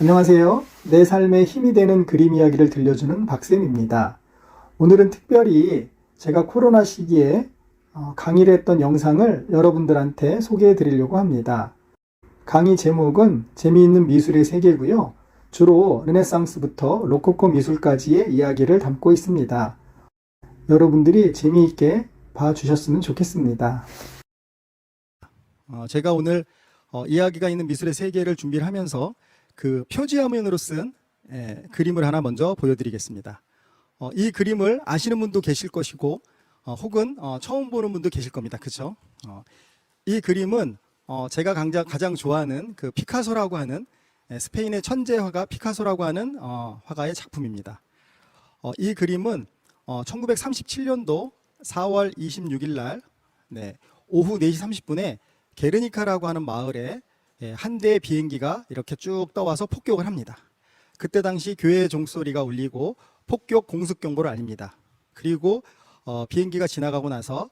안녕하세요. 내 삶에 힘이 되는 그림 이야기를 들려주는 박쌤입니다. 오늘은 특별히 제가 코로나 시기에 강의를 했던 영상을 여러분들한테 소개해 드리려고 합니다. 강의 제목은 재미있는 미술의 세계고요. 주로 르네상스부터 로코코 미술까지의 이야기를 담고 있습니다. 여러분들이 재미있게 봐주셨으면 좋겠습니다. 제가 오늘 이야기가 있는 미술의 세계를 준비를 하면서 그 표지화면으로 쓴 그림을 하나 먼저 보여드리겠습니다. 이 그림을 아시는 분도 계실 것이고 혹은 처음 보는 분도 계실 겁니다. 그렇죠? 이 그림은 제가 가장 좋아하는 그 피카소라고 하는 스페인의 천재 화가 피카소라고 하는 화가의 작품입니다. 이 그림은 1937년도 4월 26일 날 오후 4시 30분에 게르니카라고 하는 마을에 한 대의 비행기가 이렇게 쭉 떠와서 폭격을 합니다. 그때 당시 교회의 종소리가 울리고 폭격 공습 경보를 알립니다. 그리고 비행기가 지나가고 나서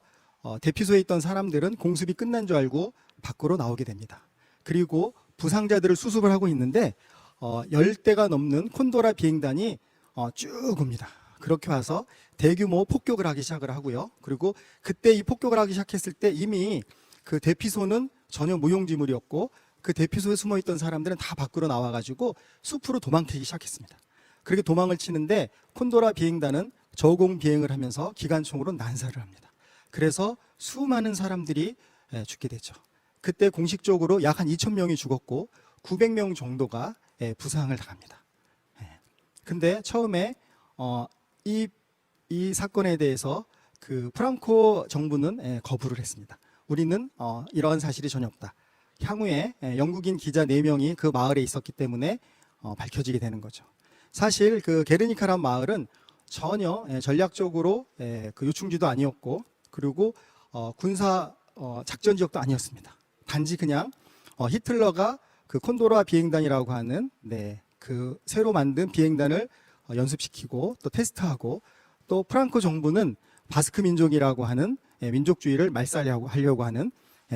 대피소에 있던 사람들은 공습이 끝난 줄 알고 밖으로 나오게 됩니다. 그리고 부상자들을 수습을 하고 있는데 10대가 넘는 콘도라 비행단이 쭉 옵니다. 그렇게 와서 대규모 폭격을 하기 시작을 하고요. 그리고 그때 이 폭격을 하기 시작했을 때 이미 그 대피소는 전혀 무용지물이었고 그 대피소에 숨어있던 사람들은 다 밖으로 나와가지고 숲으로 도망치기 시작했습니다. 그렇게 도망을 치는데 콘도라 비행단은 저공 비행을 하면서 기관총으로 난사를 합니다. 그래서 수많은 사람들이 죽게 되죠. 그때 공식적으로 약 한 2,000명이 죽었고 900명 정도가 부상을 당합니다. 근데 처음에 이 사건에 대해서 그 프랑코 정부는 거부를 했습니다. 우리는 이러한 사실이 전혀 없다. 향후에 영국인 기자 4명이 그 마을에 있었기 때문에 밝혀지게 되는 거죠. 사실 그 게르니카란 마을은 전혀 전략적으로 그 요충지도 아니었고 그리고 군사 작전 지역도 아니었습니다. 단지 그냥 히틀러가 그 콘도라 비행단이라고 하는 그 새로 만든 비행단을 연습시키고 또 테스트하고 또 프랑코 정부는 바스크 민족이라고 하는 민족주의를 말살하려고 하는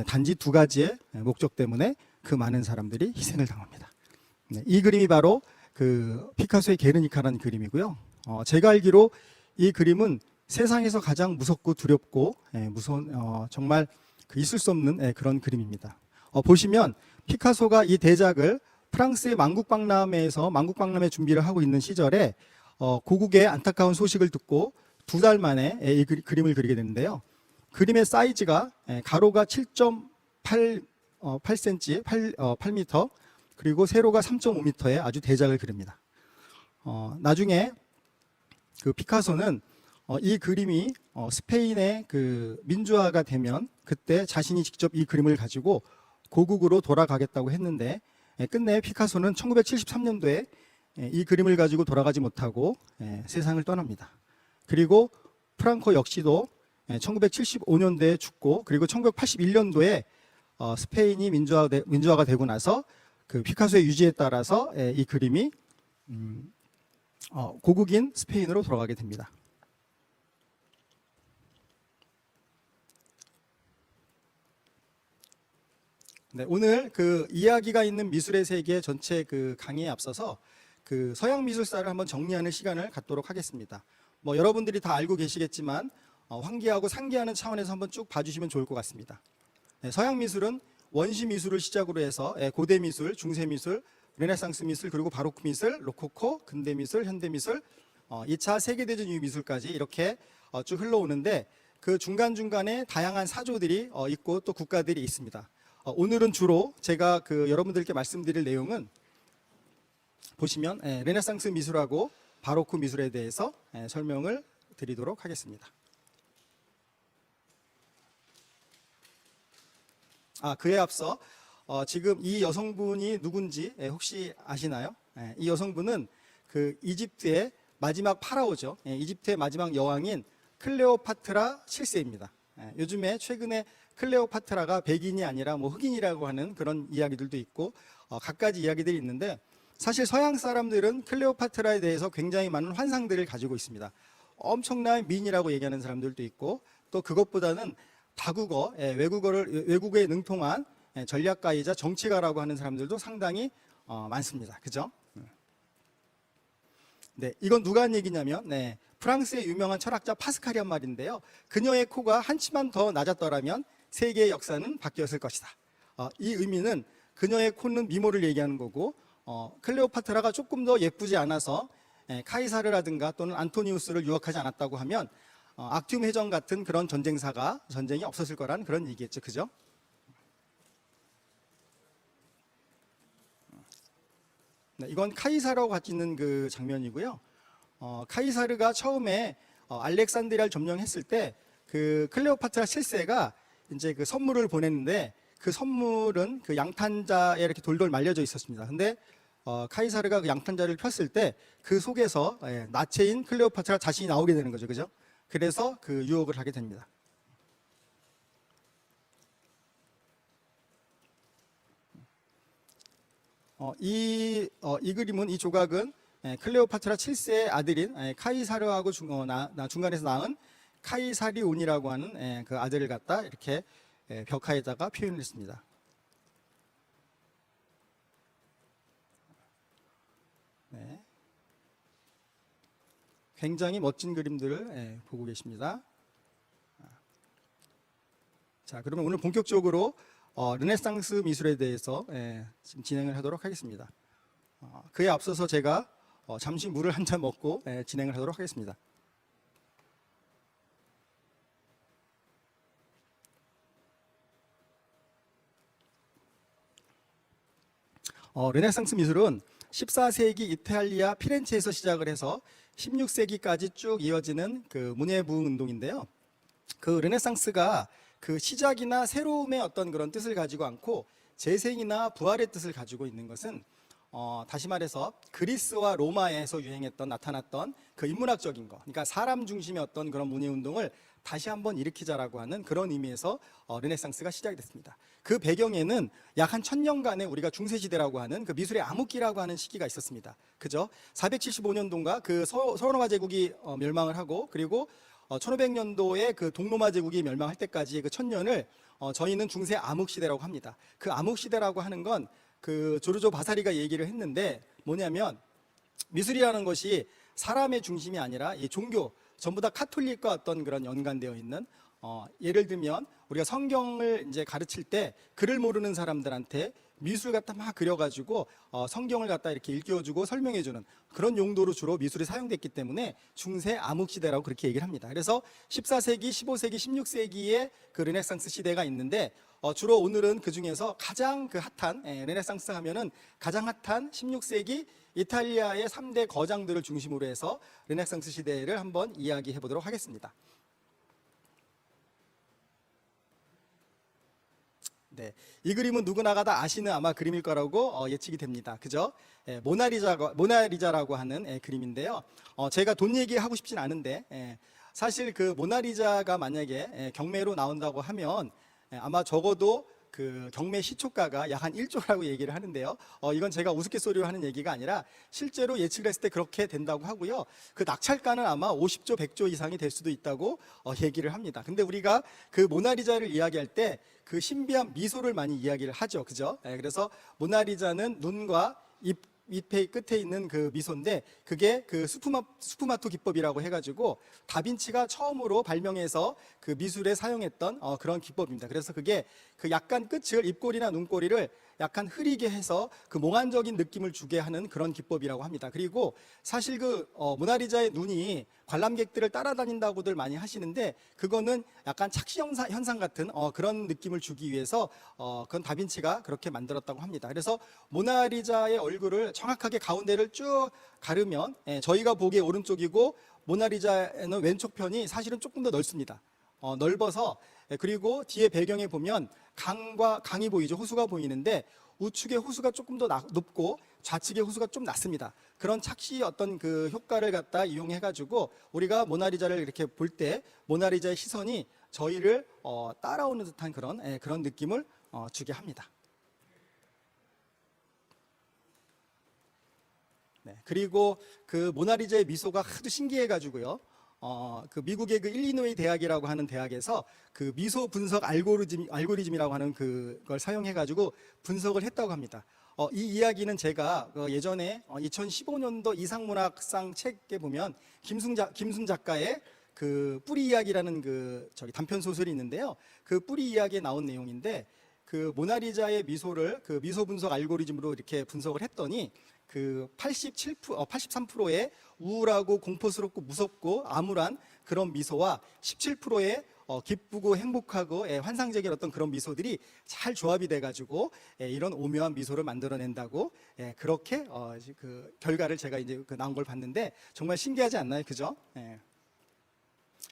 단지 두 가지의 목적 때문에 그 많은 사람들이 희생을 당합니다. 이 그림이 바로 그 피카소의 게르니카라는 그림이고요. 제가 알기로 이 그림은 세상에서 가장 무섭고 두렵고 무서운 정말 있을 수 없는 그런 그림입니다. 보시면 피카소가 이 대작을 프랑스의 만국박람회에서 만국박람회 준비를 하고 있는 시절에 고국의 안타까운 소식을 듣고 2달 만에 이 그림을 그리게 되는데요. 그림의 사이즈가 가로가 7.8cm, 8m, 그리고 세로가 3.5m의 아주 대작을 그립니다. 나중에 그 피카소는 이 그림이 스페인의 그 민주화가 되면 그때 자신이 직접 이 그림을 가지고 고국으로 돌아가겠다고 했는데 끝내 피카소는 1973년도에 이 그림을 가지고 돌아가지 못하고 세상을 떠납니다. 그리고 프랑코 역시도 1975년도에 죽고 그리고 1981년도에 스페인이 민주화가 되고 나서 그 피카소의 유지에 따라서 이 그림이 고국인 스페인으로 돌아가게 됩니다. 오늘 그 이야기가 있는 미술의 세계 전체 그 강의에 앞서서 그 서양 미술사를 한번 정리하는 시간을 갖도록 하겠습니다. 뭐 여러분들이 다 알고 계시겠지만 환기하고 상기하는 차원에서 한번 쭉 봐주시면 좋을 것 같습니다. 서양 미술은 원시 미술을 시작으로 해서 고대 미술, 중세 미술, 르네상스 미술, 그리고 바로크 미술, 로코코, 근대 미술, 현대 미술, 2차 세계대전 이후 미술까지 이렇게 쭉 흘러오는데 그 중간중간에 다양한 사조들이 있고 또 국가들이 있습니다. 오늘은 주로 제가 그 여러분들께 말씀드릴 내용은 보시면 르네상스 미술하고 바로크 미술에 대해서 설명을 드리도록 하겠습니다. 그에 앞서 지금 이 여성분이 누군지 혹시 아시나요? 이 여성분은 그 이집트의 마지막 파라오죠. 이집트의 마지막 여왕인 클레오파트라 7세입니다. 요즘에 최근에 클레오파트라가 백인이 아니라 뭐 흑인이라고 하는 그런 이야기들도 있고 갖가지 이야기들이 있는데 사실 서양 사람들은 클레오파트라에 대해서 굉장히 많은 환상들을 가지고 있습니다. 엄청난 미인이라고 얘기하는 사람들도 있고 또 그것보다는 다국어, 외국어에 능통한 전략가이자 정치가라고 하는 사람들도 상당히 많습니다. 그죠? 네, 이건 누가 한 얘기냐면 프랑스의 유명한 철학자 파스칼이 한 말인데요. 그녀의 코가 한 치만 더 낮았더라면 세계의 역사는 바뀌었을 것이다. 이 의미는 그녀의 코는 미모를 얘기하는 거고 클레오파트라가 조금 더 예쁘지 않아서 카이사르라든가 또는 안토니우스를 유혹하지 않았다고 하면 악티움 해전 같은 그런 전쟁이 없었을 거라는 그런 얘기겠죠. 그죠? 네, 이건 카이사르하고 같이 있는 그 장면이고요. 카이사르가 처음에 알렉산드리아를 점령했을 때 그 클레오파트라 7세가 이제 그 선물을 보냈는데 그 선물은 그 양탄자에 이렇게 돌돌 말려져 있었습니다. 근데 카이사르가 그 양탄자를 폈을 때 그 속에서 나체인 클레오파트라 자신이 나오게 되는 거죠. 그죠? 그래서 그 유혹을 하게 됩니다. 이 그림은, 이 조각은 클레오파트라 7세의 아들인 카이사르하고 중간에서 낳은 카이사리온이라고 하는 그 아들을 갖다 이렇게 벽화에다가 표현을 했습니다. 네. 굉장히 멋진 그림들을 보고 계십니다. 자, 그러면 오늘 본격적으로 르네상스 미술에 대해서 지금 진행을 하도록 하겠습니다. 그에 앞서서 제가 잠시 물을 한 잔 먹고 진행을 하도록 하겠습니다. 르네상스 미술은 14세기 이탈리아 피렌체에서 시작을 해서 16세기까지 쭉 이어지는 그 문예부흥 운동인데요. 그 르네상스가 그 시작이나 새로움의 어떤 그런 뜻을 가지고 않고 재생이나 부활의 뜻을 가지고 있는 것은 다시 말해서 그리스와 로마에서 나타났던 그 인문학적인 거, 그러니까 사람 중심의 어떤 그런 문예 운동을 다시 한번 일으키자라고 하는 그런 의미에서 르네상스가 시작이 됐습니다. 그 배경에는 약 한 1000년간의 우리가 중세시대라고 하는 그 미술의 암흑기라고 하는 시기가 있었습니다. 그죠? 475년도인가 그 서로마 제국이 멸망을 하고, 그리고 1500년도에 그 동로마 제국이 멸망할 때까지 그 1000년을 저희는 중세 암흑시대라고 합니다. 그 암흑시대라고 하는 건 그 조르조 바사리가 얘기를 했는데 뭐냐면, 미술이라는 것이 사람의 중심이 아니라 이 종교, 전부 다 카톨릭과 어떤 그런 연관되어 있는, 예를 들면 우리가 성경을 이제 가르칠 때 글을 모르는 사람들한테 미술 갖다 막 그려가지고 성경을 갖다 이렇게 일깨워주고 설명해주는 그런 용도로 주로 미술이 사용됐기 때문에 중세 암흑시대라고 그렇게 얘기를 합니다. 그래서 14세기, 15세기, 16세기에 그 르네상스 시대가 있는데, 주로 오늘은 그 중에서 가장 그 핫한, 르네상스 하면은 가장 핫한 16세기 이탈리아의 3대 거장들을 중심으로 해서 르네상스 시대를 한번 이야기해 보도록 하겠습니다. 네, 이 그림은 누구나가 다 아시는 아마 그림일 거라고 예측이 됩니다. 그죠? 모나리자라고 하는 그림인데요. 제가 돈 얘기하고 싶진 않은데, 사실 그 모나리자가 만약에 경매로 나온다고 하면 아마 적어도 그 경매 시초가가 약 한 1조라고 얘기를 하는데요. 이건 제가 우스갯소리로 하는 얘기가 아니라 실제로 예측을 했을 때 그렇게 된다고 하고요. 그 낙찰가는 아마 50조, 100조 이상이 될 수도 있다고 얘기를 합니다. 근데 우리가 그 모나리자를 이야기할 때 그 신비한 미소를 많이 이야기를 하죠. 그죠? 그래서 모나리자는 눈과 잎의 끝에 있는 그 미소인데, 그게 그 스푸마토 기법이라고 해가지고 다빈치가 처음으로 발명해서 그 미술에 사용했던 그런 기법입니다. 그래서 그게 그 약간 끝을, 입꼬리나 눈꼬리를 약간 흐리게 해서 그 몽환적인 느낌을 주게 하는 그런 기법이라고 합니다. 그리고 사실 그 모나리자의 눈이 관람객들을 따라다닌다고들 많이 하시는데, 그거는 약간 착시 현상 같은 그런 느낌을 주기 위해서 그건 다빈치가 그렇게 만들었다고 합니다. 그래서 모나리자의 얼굴을 정확하게 가운데를 쭉 가르면 저희가 보기에 오른쪽이고, 모나리자는 왼쪽 편이 사실은 조금 더 넓습니다. 넓어서, 그리고 뒤에 배경에 보면 강이 보이죠. 호수가 보이는데 우측의 호수가 조금 더 높고 좌측의 호수가 좀 낮습니다. 그런 착시 어떤 그 효과를 갖다 이용해 가지고 우리가 모나리자를 이렇게 볼 때 모나리자의 시선이 저희를 따라오는 듯한 그런 느낌을 주게 합니다. 네, 그리고 그 모나리자의 미소가 하도 신기해 가지고요. 그 미국의 그 일리노이 대학이라고 하는 대학에서 그 미소 분석 알고리즘이라고 하는 그걸 사용해 가지고 분석을 했다고 합니다. 이 이야기는 제가 예전에 2015년도 이상문학상 책에 보면 김순 작가의 그 뿌리 이야기라는 단편 소설이 있는데요. 그 뿌리 이야기에 나온 내용인데, 그 모나리자의 미소를 그 미소 분석 알고리즘으로 이렇게 분석을 했더니 그 83%의 우울하고 공포스럽고 무섭고 암울한 그런 미소와 17%의 기쁘고 행복하고 환상적인 어떤 그런 미소들이 잘 조합이 돼가지고 이런 오묘한 미소를 만들어낸다고, 그렇게 그 결과를 제가 이제 나온 걸 봤는데 정말 신기하지 않나요, 그죠?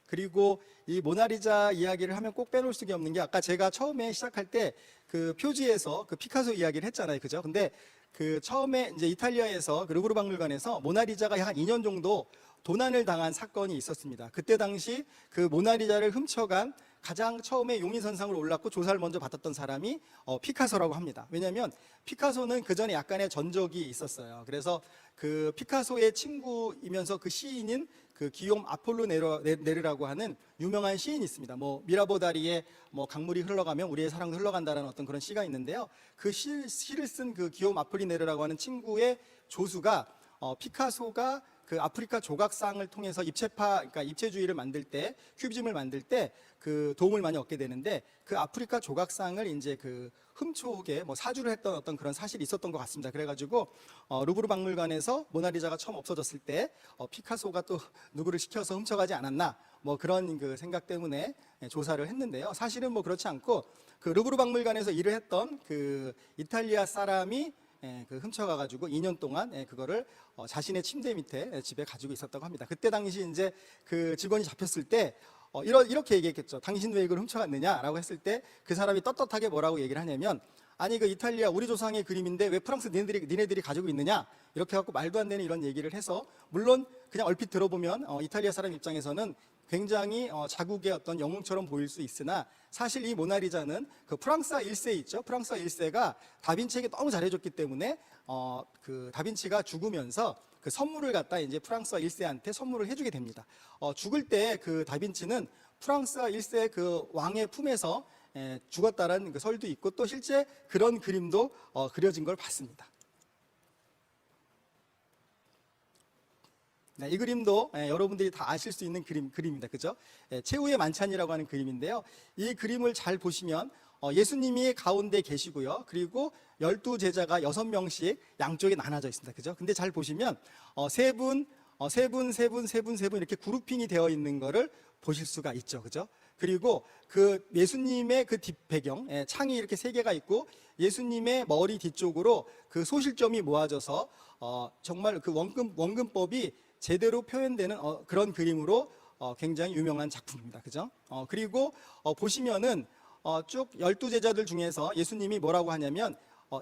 그리고 이 모나리자 이야기를 하면 꼭 빼놓을 수가 없는 게, 아까 제가 처음에 시작할 때 그 표지에서 그 피카소 이야기를 했잖아요, 그죠? 근데 그 처음에 이제 이탈리아에서 그 루브르 박물관에서 모나리자가 한 2년 정도 도난을 당한 사건이 있었습니다. 그때 당시 그 모나리자를 훔쳐간 가장 처음에 용의선상으로 올랐고 조사를 먼저 받았던 사람이 피카소라고 합니다. 왜냐하면 피카소는 그 전에 약간의 전적이 있었어요. 그래서 그 피카소의 친구이면서 그 시인인 그 기욤 아폴로네르라고 하는 유명한 시인이 있습니다. 뭐 미라보 다리에 뭐 강물이 흘러가면 우리의 사랑도 흘러간다라는 어떤 그런 시가 있는데요. 그 시를 쓴 그 기욤 아폴로네르라고 하는 친구의 조수가 피카소가 그 아프리카 조각상을 통해서 그러니까 입체주의를 만들 때, 큐비즘을 만들 때 그 도움을 많이 얻게 되는데, 그 아프리카 조각상을 이제 그 훔쳐오게 뭐 사주를 했던 어떤 그런 사실이 있었던 것 같습니다. 그래가지고 루브르 박물관에서 모나리자가 처음 없어졌을 때 피카소가 또 누구를 시켜서 훔쳐가지 않았나, 뭐 그런 그 생각 때문에 조사를 했는데요. 사실은 뭐 그렇지 않고 그 루브르 박물관에서 일을 했던 그 이탈리아 사람이 그 훔쳐가가지고 2년 동안 그거를 자신의 침대 밑에 집에 가지고 있었다고 합니다. 그때 당시 이제 그 직원이 잡혔을 때 이렇게 얘기했겠죠. 당신 왜 이걸 훔쳐갔느냐라고 했을 때 그 사람이 떳떳하게 뭐라고 얘기를 하냐면, 아니 그 이탈리아 우리 조상의 그림인데 왜 프랑스 니네들이 가지고 있느냐, 이렇게 갖고 말도 안 되는 이런 얘기를 해서, 물론 그냥 얼핏 들어보면 이탈리아 사람 입장에서는 굉장히 자국의 어떤 영웅처럼 보일 수 있으나, 사실 이 모나리자는 그 프랑스와 1세 있죠. 프랑스와 1세가 다빈치에게 너무 잘해줬기 때문에 그 다빈치가 죽으면서 그 선물을 갖다 이제 프랑스와 1세한테 선물을 해주게 됩니다. 죽을 때 그 다빈치는 프랑스와 1세 그 왕의 품에서 죽었다라는 그 설도 있고, 또 실제 그런 그림도 그려진 걸 봤습니다. 네, 이 그림도 여러분들이 다 아실 수 있는 그림입니다. 그죠? 최후의 만찬이라고 하는 그림인데요. 이 그림을 잘 보시면 예수님이 가운데 계시고요. 그리고 12제자가 6명씩 양쪽에 나눠져 있습니다. 그죠? 근데 잘 보시면 세 분 이렇게 그룹핑이 되어 있는 거를 보실 수가 있죠. 그죠? 그리고 그 예수님의 그 뒷배경, 창이 이렇게 3개가 있고, 예수님의 머리 뒤쪽으로 그 소실점이 모아져서 정말 그 원근법이 제대로 표현되는 그런 그림으로 굉장히 유명한 작품입니다. 그죠? 그리고 보시면은 쭉 12제자들 중에서 예수님이 뭐라고 하냐면,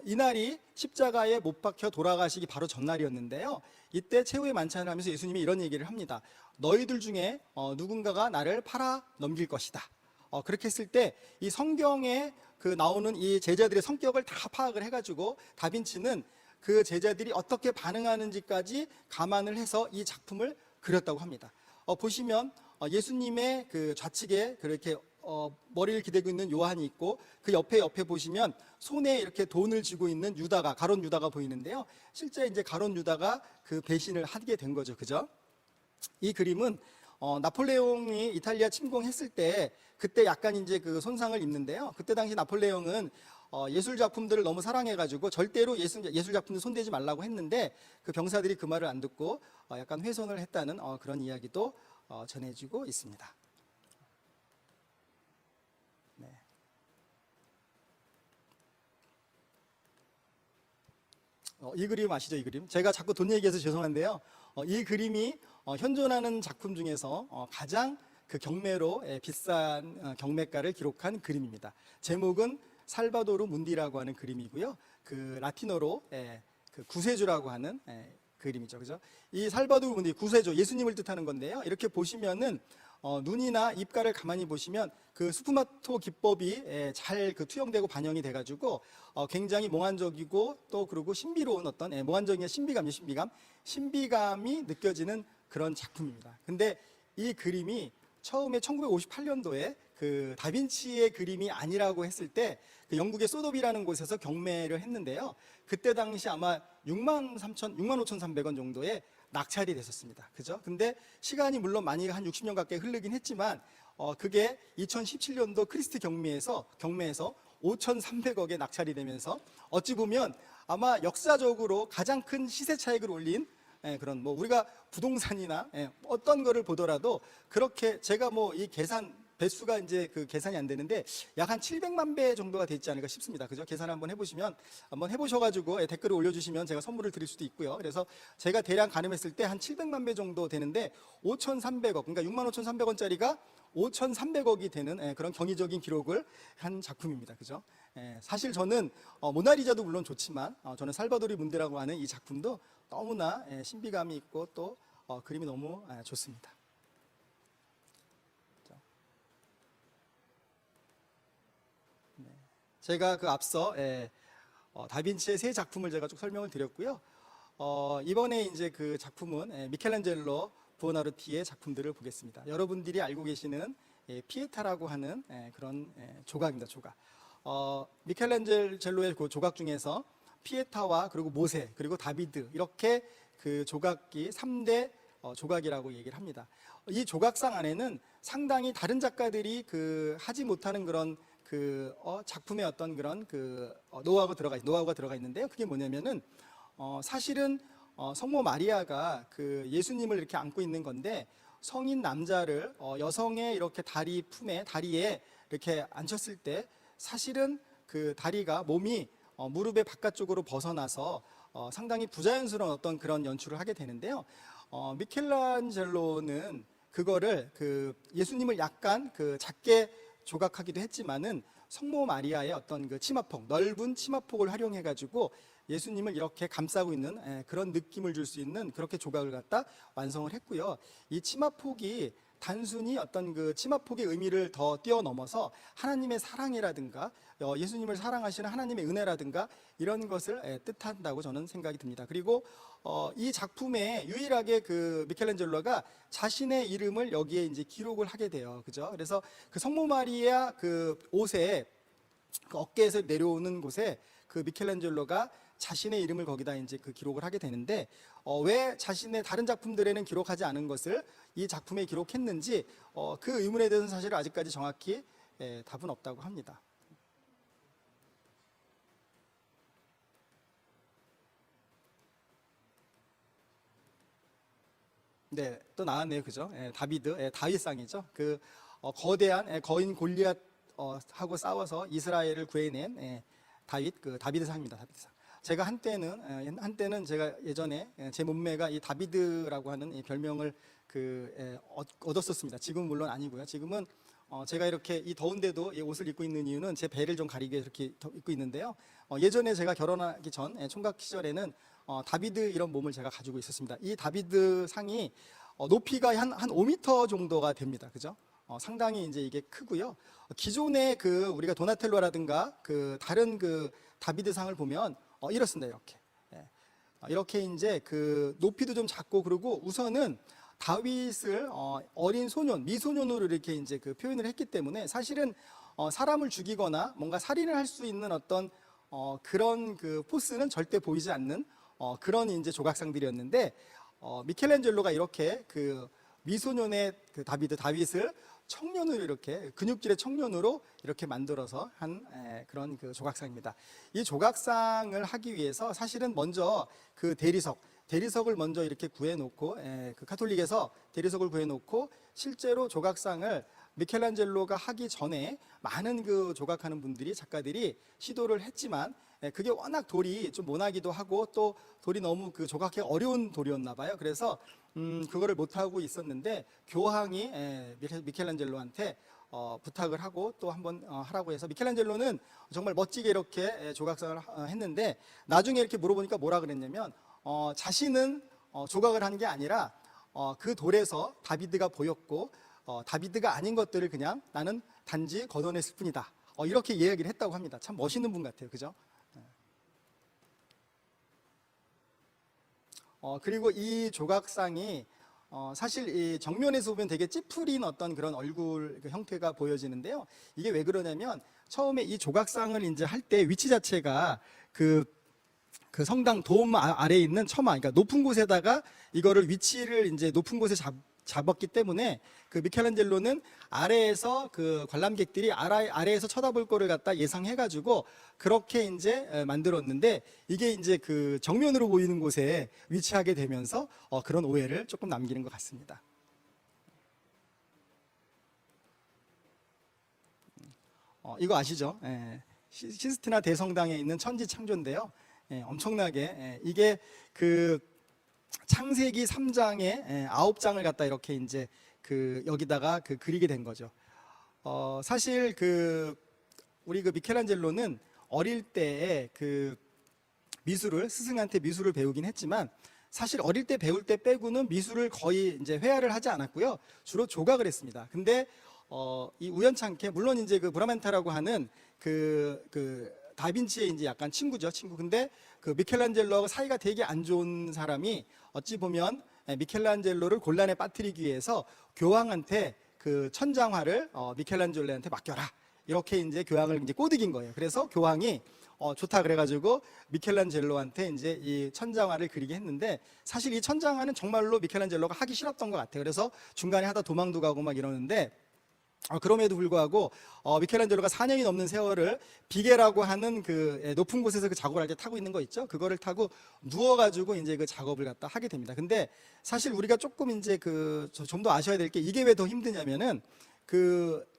이날이 십자가에 못 박혀 돌아가시기 바로 전날이었는데요. 이때 최후의 만찬을 하면서 예수님이 이런 얘기를 합니다. 너희들 중에 누군가가 나를 팔아 넘길 것이다. 그렇게 했을 때 이 성경에 그 나오는 이 제자들의 성격을 다 파악을 해가지고 다빈치는 그 제자들이 어떻게 반응하는지까지 감안을 해서 이 작품을 그렸다고 합니다. 보시면 예수님의 그 좌측에 그렇게 머리를 기대고 있는 요한이 있고, 그 옆에 보시면 손에 이렇게 돈을 쥐고 있는 유다가, 가룟 유다가 보이는데요. 실제 이제 가룟 유다가 그 배신을 하게 된 거죠. 그죠? 이 그림은 나폴레옹이 이탈리아 침공했을 때 그때 약간 이제 그 손상을 입는데요. 그때 당시 나폴레옹은 예술 작품들을 너무 사랑해가지고 절대로 예술 작품들 손대지 말라고 했는데, 그 병사들이 그 말을 안 듣고 약간 훼손을 했다는 그런 이야기도 전해지고 있습니다. 네. 이 그림 아시죠? 이 그림 제가 자꾸 돈 얘기해서 죄송한데요. 이 그림이 현존하는 작품 중에서 가장 그 경매로 비싼 경매가를 기록한 그림입니다. 제목은 살바도르 문디라고 하는 그림이고요. 그 라틴어로 그 구세주라고 하는 그림이죠. 그죠? 이 살바도르 문디, 구세주, 예수님을 뜻하는 건데요. 이렇게 보시면은 눈이나 입가를 가만히 보시면 그 스푸마토 기법이 잘 그 투영되고 반영이 돼가지고 굉장히 몽환적이고, 또 그리고 신비로운 어떤 몽환적인 신비감이 느껴지는 그런 작품입니다. 근데 이 그림이 처음에 1958년도에 그 다빈치의 그림이 아니라고 했을 때 그 영국의 소도비라는 곳에서 경매를 했는데요. 그때 당시 아마 65,300원 정도의 낙찰이 됐었습니다. 그죠? 근데 시간이 물론 많이 한 60년 가까이 흐르긴 했지만 그게 2017년도 크리스트 경매에서 5,300억에 낙찰이 되면서 어찌 보면 아마 역사적으로 가장 큰 시세 차익을 올린 그런 뭐 우리가 부동산이나 어떤 거를 보더라도 그렇게 제가 뭐 이 계산 배수가 이제 그 계산이 안 되는데 약 한 700만 배 정도가 되지 않을까 싶습니다. 그죠? 계산 한번 해보시면 한번 해보셔가지고 댓글을 올려주시면 제가 선물을 드릴 수도 있고요. 그래서 제가 대략 가늠했을 때 한 700만 배 정도 되는데 5,300억 그러니까 65,300원짜리가 5,300억이 되는 그런 경이적인 기록을 한 작품입니다. 그죠? 사실 저는 모나리자도 물론 좋지만 저는 살바도리 문데라고 하는 이 작품도 너무나 신비감이 있고 또 그림이 너무 좋습니다. 제가 그 앞서 다빈치의 세 작품을 제가 쭉 설명을 드렸고요. 이번에 이제 그 작품은 미켈란젤로 부오나로티의 작품들을 보겠습니다. 여러분들이 알고 계시는 피에타라고 하는 그런 조각입니다. 조각. 미켈란젤로의 그 조각 중에서 피에타와 그리고 모세 그리고 다비드 이렇게 그 조각이 3대 조각이라고 얘기를 합니다. 이 조각상 안에는 상당히 다른 작가들이 그 하지 못하는 그런 그 작품의 어떤 그런 그 노하우가 들어가 있는데요. 그게 뭐냐면은 사실은 성모 마리아가 그 예수님을 이렇게 안고 있는 건데 성인 남자를 여성의 이렇게 다리에 이렇게 앉혔을 때 사실은 그 다리가 몸이 무릎의 바깥쪽으로 벗어나서 상당히 부자연스러운 어떤 그런 연출을 하게 되는데요. 미켈란젤로는 그거를 그 예수님을 약간 그 작게 조각하기도 했지만은 성모 마리아의 어떤 그 치마폭, 넓은 치마폭을 활용해 가지고 예수님을 이렇게 감싸고 있는 그런 느낌을 줄 수 있는 그렇게 조각을 갖다 완성을 했고요. 이 치마폭이 단순히 어떤 그 치마폭의 의미를 더 뛰어넘어서 하나님의 사랑이라든가 예수님을 사랑하시는 하나님의 은혜라든가 이런 것을 뜻한다고 저는 생각이 듭니다. 그리고 이 작품에 유일하게 그 미켈란젤로가 자신의 이름을 여기에 이제 기록을 하게 돼요. 그죠? 그래서 그 성모 마리아 그 옷에 그 어깨에서 내려오는 곳에 그 미켈란젤로가 자신의 이름을 거기다 이제 그 기록을 하게 되는데 왜 자신의 다른 작품들에는 기록하지 않은 것을 이 작품에 기록했는지 그 의문에 대해서는 사실 아직까지 정확히 답은 없다고 합니다. 네, 또 나왔네요, 그죠? 다비드, 다윗상이죠. 그 거대한 거인 골리앗 하고 싸워서 이스라엘을 구해낸 다윗, 그 다비드상입니다. 다비드상. 제가 한때는 제가 예전에 제 몸매가 이 다비드라고 하는 이 별명을 얻었었습니다. 지금은 물론 아니고요. 지금은 제가 이렇게 이 더운데도 이 옷을 입고 있는 이유는 제 배를 좀 가리게 이렇게 입고 있는데요. 예전에 제가 결혼하기 전 총각 시절에는 다비드 이런 몸을 제가 가지고 있었습니다. 이 다비드 상이 높이가 한 5m 정도가 됩니다. 그죠? 상당히 이제 이게 크고요. 기존의 그 우리가 도나텔로라든가 그 다른 그 다비드 상을 보면 이렇습니다. 이렇게. 이렇게 이제 그 높이도 좀 작고 그리고 우선은 다윗을 어린 소년, 미소년으로 이렇게 이제 그 표현을 했기 때문에 사실은 사람을 죽이거나 뭔가 살인을 할 수 있는 어떤 그런 그 포스는 절대 보이지 않는 그런 이제 조각상들이었는데 미켈란젤로가 이렇게 그 미소년의 그 다윗을 청년으로 이렇게 근육질의 청년으로 이렇게 만들어서 한 그런 그 조각상입니다. 이 조각상을 하기 위해서 사실은 먼저 그 대리석을 먼저 이렇게 구해놓고 그 카톨릭에서 대리석을 구해놓고 실제로 조각상을 미켈란젤로가 하기 전에 많은 그 조각하는 분들이 작가들이 시도를 했지만 그게 워낙 돌이 좀 모나기도 하고 또 돌이 너무 그 조각하기 어려운 돌이었나 봐요. 그래서 그거를 못 하고 있었는데 교황이 미켈란젤로한테 부탁을 하고 또 한번 하라고 해서 미켈란젤로는 정말 멋지게 이렇게 조각상을 했는데 나중에 이렇게 물어보니까 뭐라 그랬냐면 자신은 조각을 한 게 아니라 그 돌에서 다비드가 보였고 다비드가 아닌 것들을 그냥 나는 단지 걷어냈을 뿐이다. 이렇게 이야기를 했다고 합니다. 참 멋있는 분 같아요. 그죠? 그리고 이 조각상이 사실 이 정면에서 보면 되게 찌푸린 어떤 그런 얼굴 그 형태가 보여지는데요. 이게 왜 그러냐면 처음에 이 조각상을 이제 할 때 위치 자체가 그 성당 돔 아래에 있는 처마, 그러니까 높은 곳에다가 이거를 위치를 이제 높은 곳에 잡았기 때문에 그 미켈란젤로는 아래에서 그 관람객들이 아래에서 쳐다볼 거를 갖다 예상해가지고 그렇게 이제 만들었는데 이게 이제 그 정면으로 보이는 곳에 위치하게 되면서 그런 오해를 조금 남기는 것 같습니다. 이거 아시죠? 시스티나 대성당에 있는 천지 창조인데요. 엄청나게 이게 그 창세기 3장에 9장을 갖다 이렇게 이제 그 여기다가 그 그리게 된 거죠. 사실 그 우리 그 미켈란젤로는 어릴 때에 그 미술을 스승한테 미술을 배우긴 했지만 사실 어릴 때 배울 때 빼고는 미술을 거의 이제 회화를 하지 않았고요. 주로 조각을 했습니다. 근데 이 우연찮게 물론 이제 그 브라멘타라고 하는 그 다빈치의 이제 약간 친구죠, 친구. 근데 그 미켈란젤로하고 사이가 되게 안 좋은 사람이 어찌 보면 미켈란젤로를 곤란에 빠뜨리기 위해서 교황한테 그 천장화를 미켈란젤로한테 맡겨라. 이렇게 이제 교황을 이제 꼬드긴 거예요. 그래서 교황이 좋다 그래가지고 미켈란젤로한테 이제 이 천장화를 그리게 했는데 사실 이 천장화는 정말로 미켈란젤로가 하기 싫었던 것 같아요. 그래서 중간에 하다 도망도 가고 막 이러는데 그럼에도 불구하고 미켈란젤로가 4년이 넘는 세월을 비계라고 하는 그 높은 곳에서 그 작업을 할 때 타고 있는 거 있죠? 그거를 타고 누워가지고 이제 그 작업을 갖다 하게 됩니다. 근데 사실 우리가 조금 이제 그 좀 더 아셔야 될 게 이게 왜 더 힘드냐면은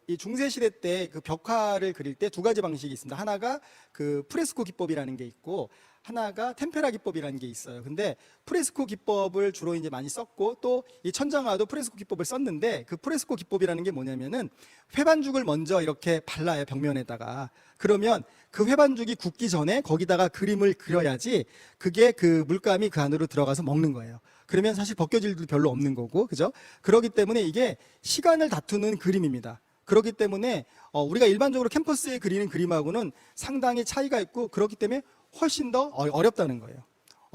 이 중세 시대 때 그 벽화를 그릴 때 두 가지 방식이 있습니다. 하나가 그 프레스코 기법이라는 게 있고 하나가 템페라 기법이라는 게 있어요. 근데 프레스코 기법을 주로 이제 많이 썼고 또 이 천장화도 프레스코 기법을 썼는데 그 프레스코 기법이라는 게 뭐냐면은 회반죽을 먼저 이렇게 발라요, 벽면에다가. 그러면 그 회반죽이 굳기 전에 거기다가 그림을 그려야지 그게 그 물감이 그 안으로 들어가서 먹는 거예요. 그러면 사실 벗겨질 일도 별로 없는 거고, 그죠? 그렇기 때문에 이게 시간을 다투는 그림입니다. 그렇기 때문에 우리가 일반적으로 캠퍼스에 그리는 그림하고는 상당히 차이가 있고 그렇기 때문에 훨씬 더 어렵다는 거예요.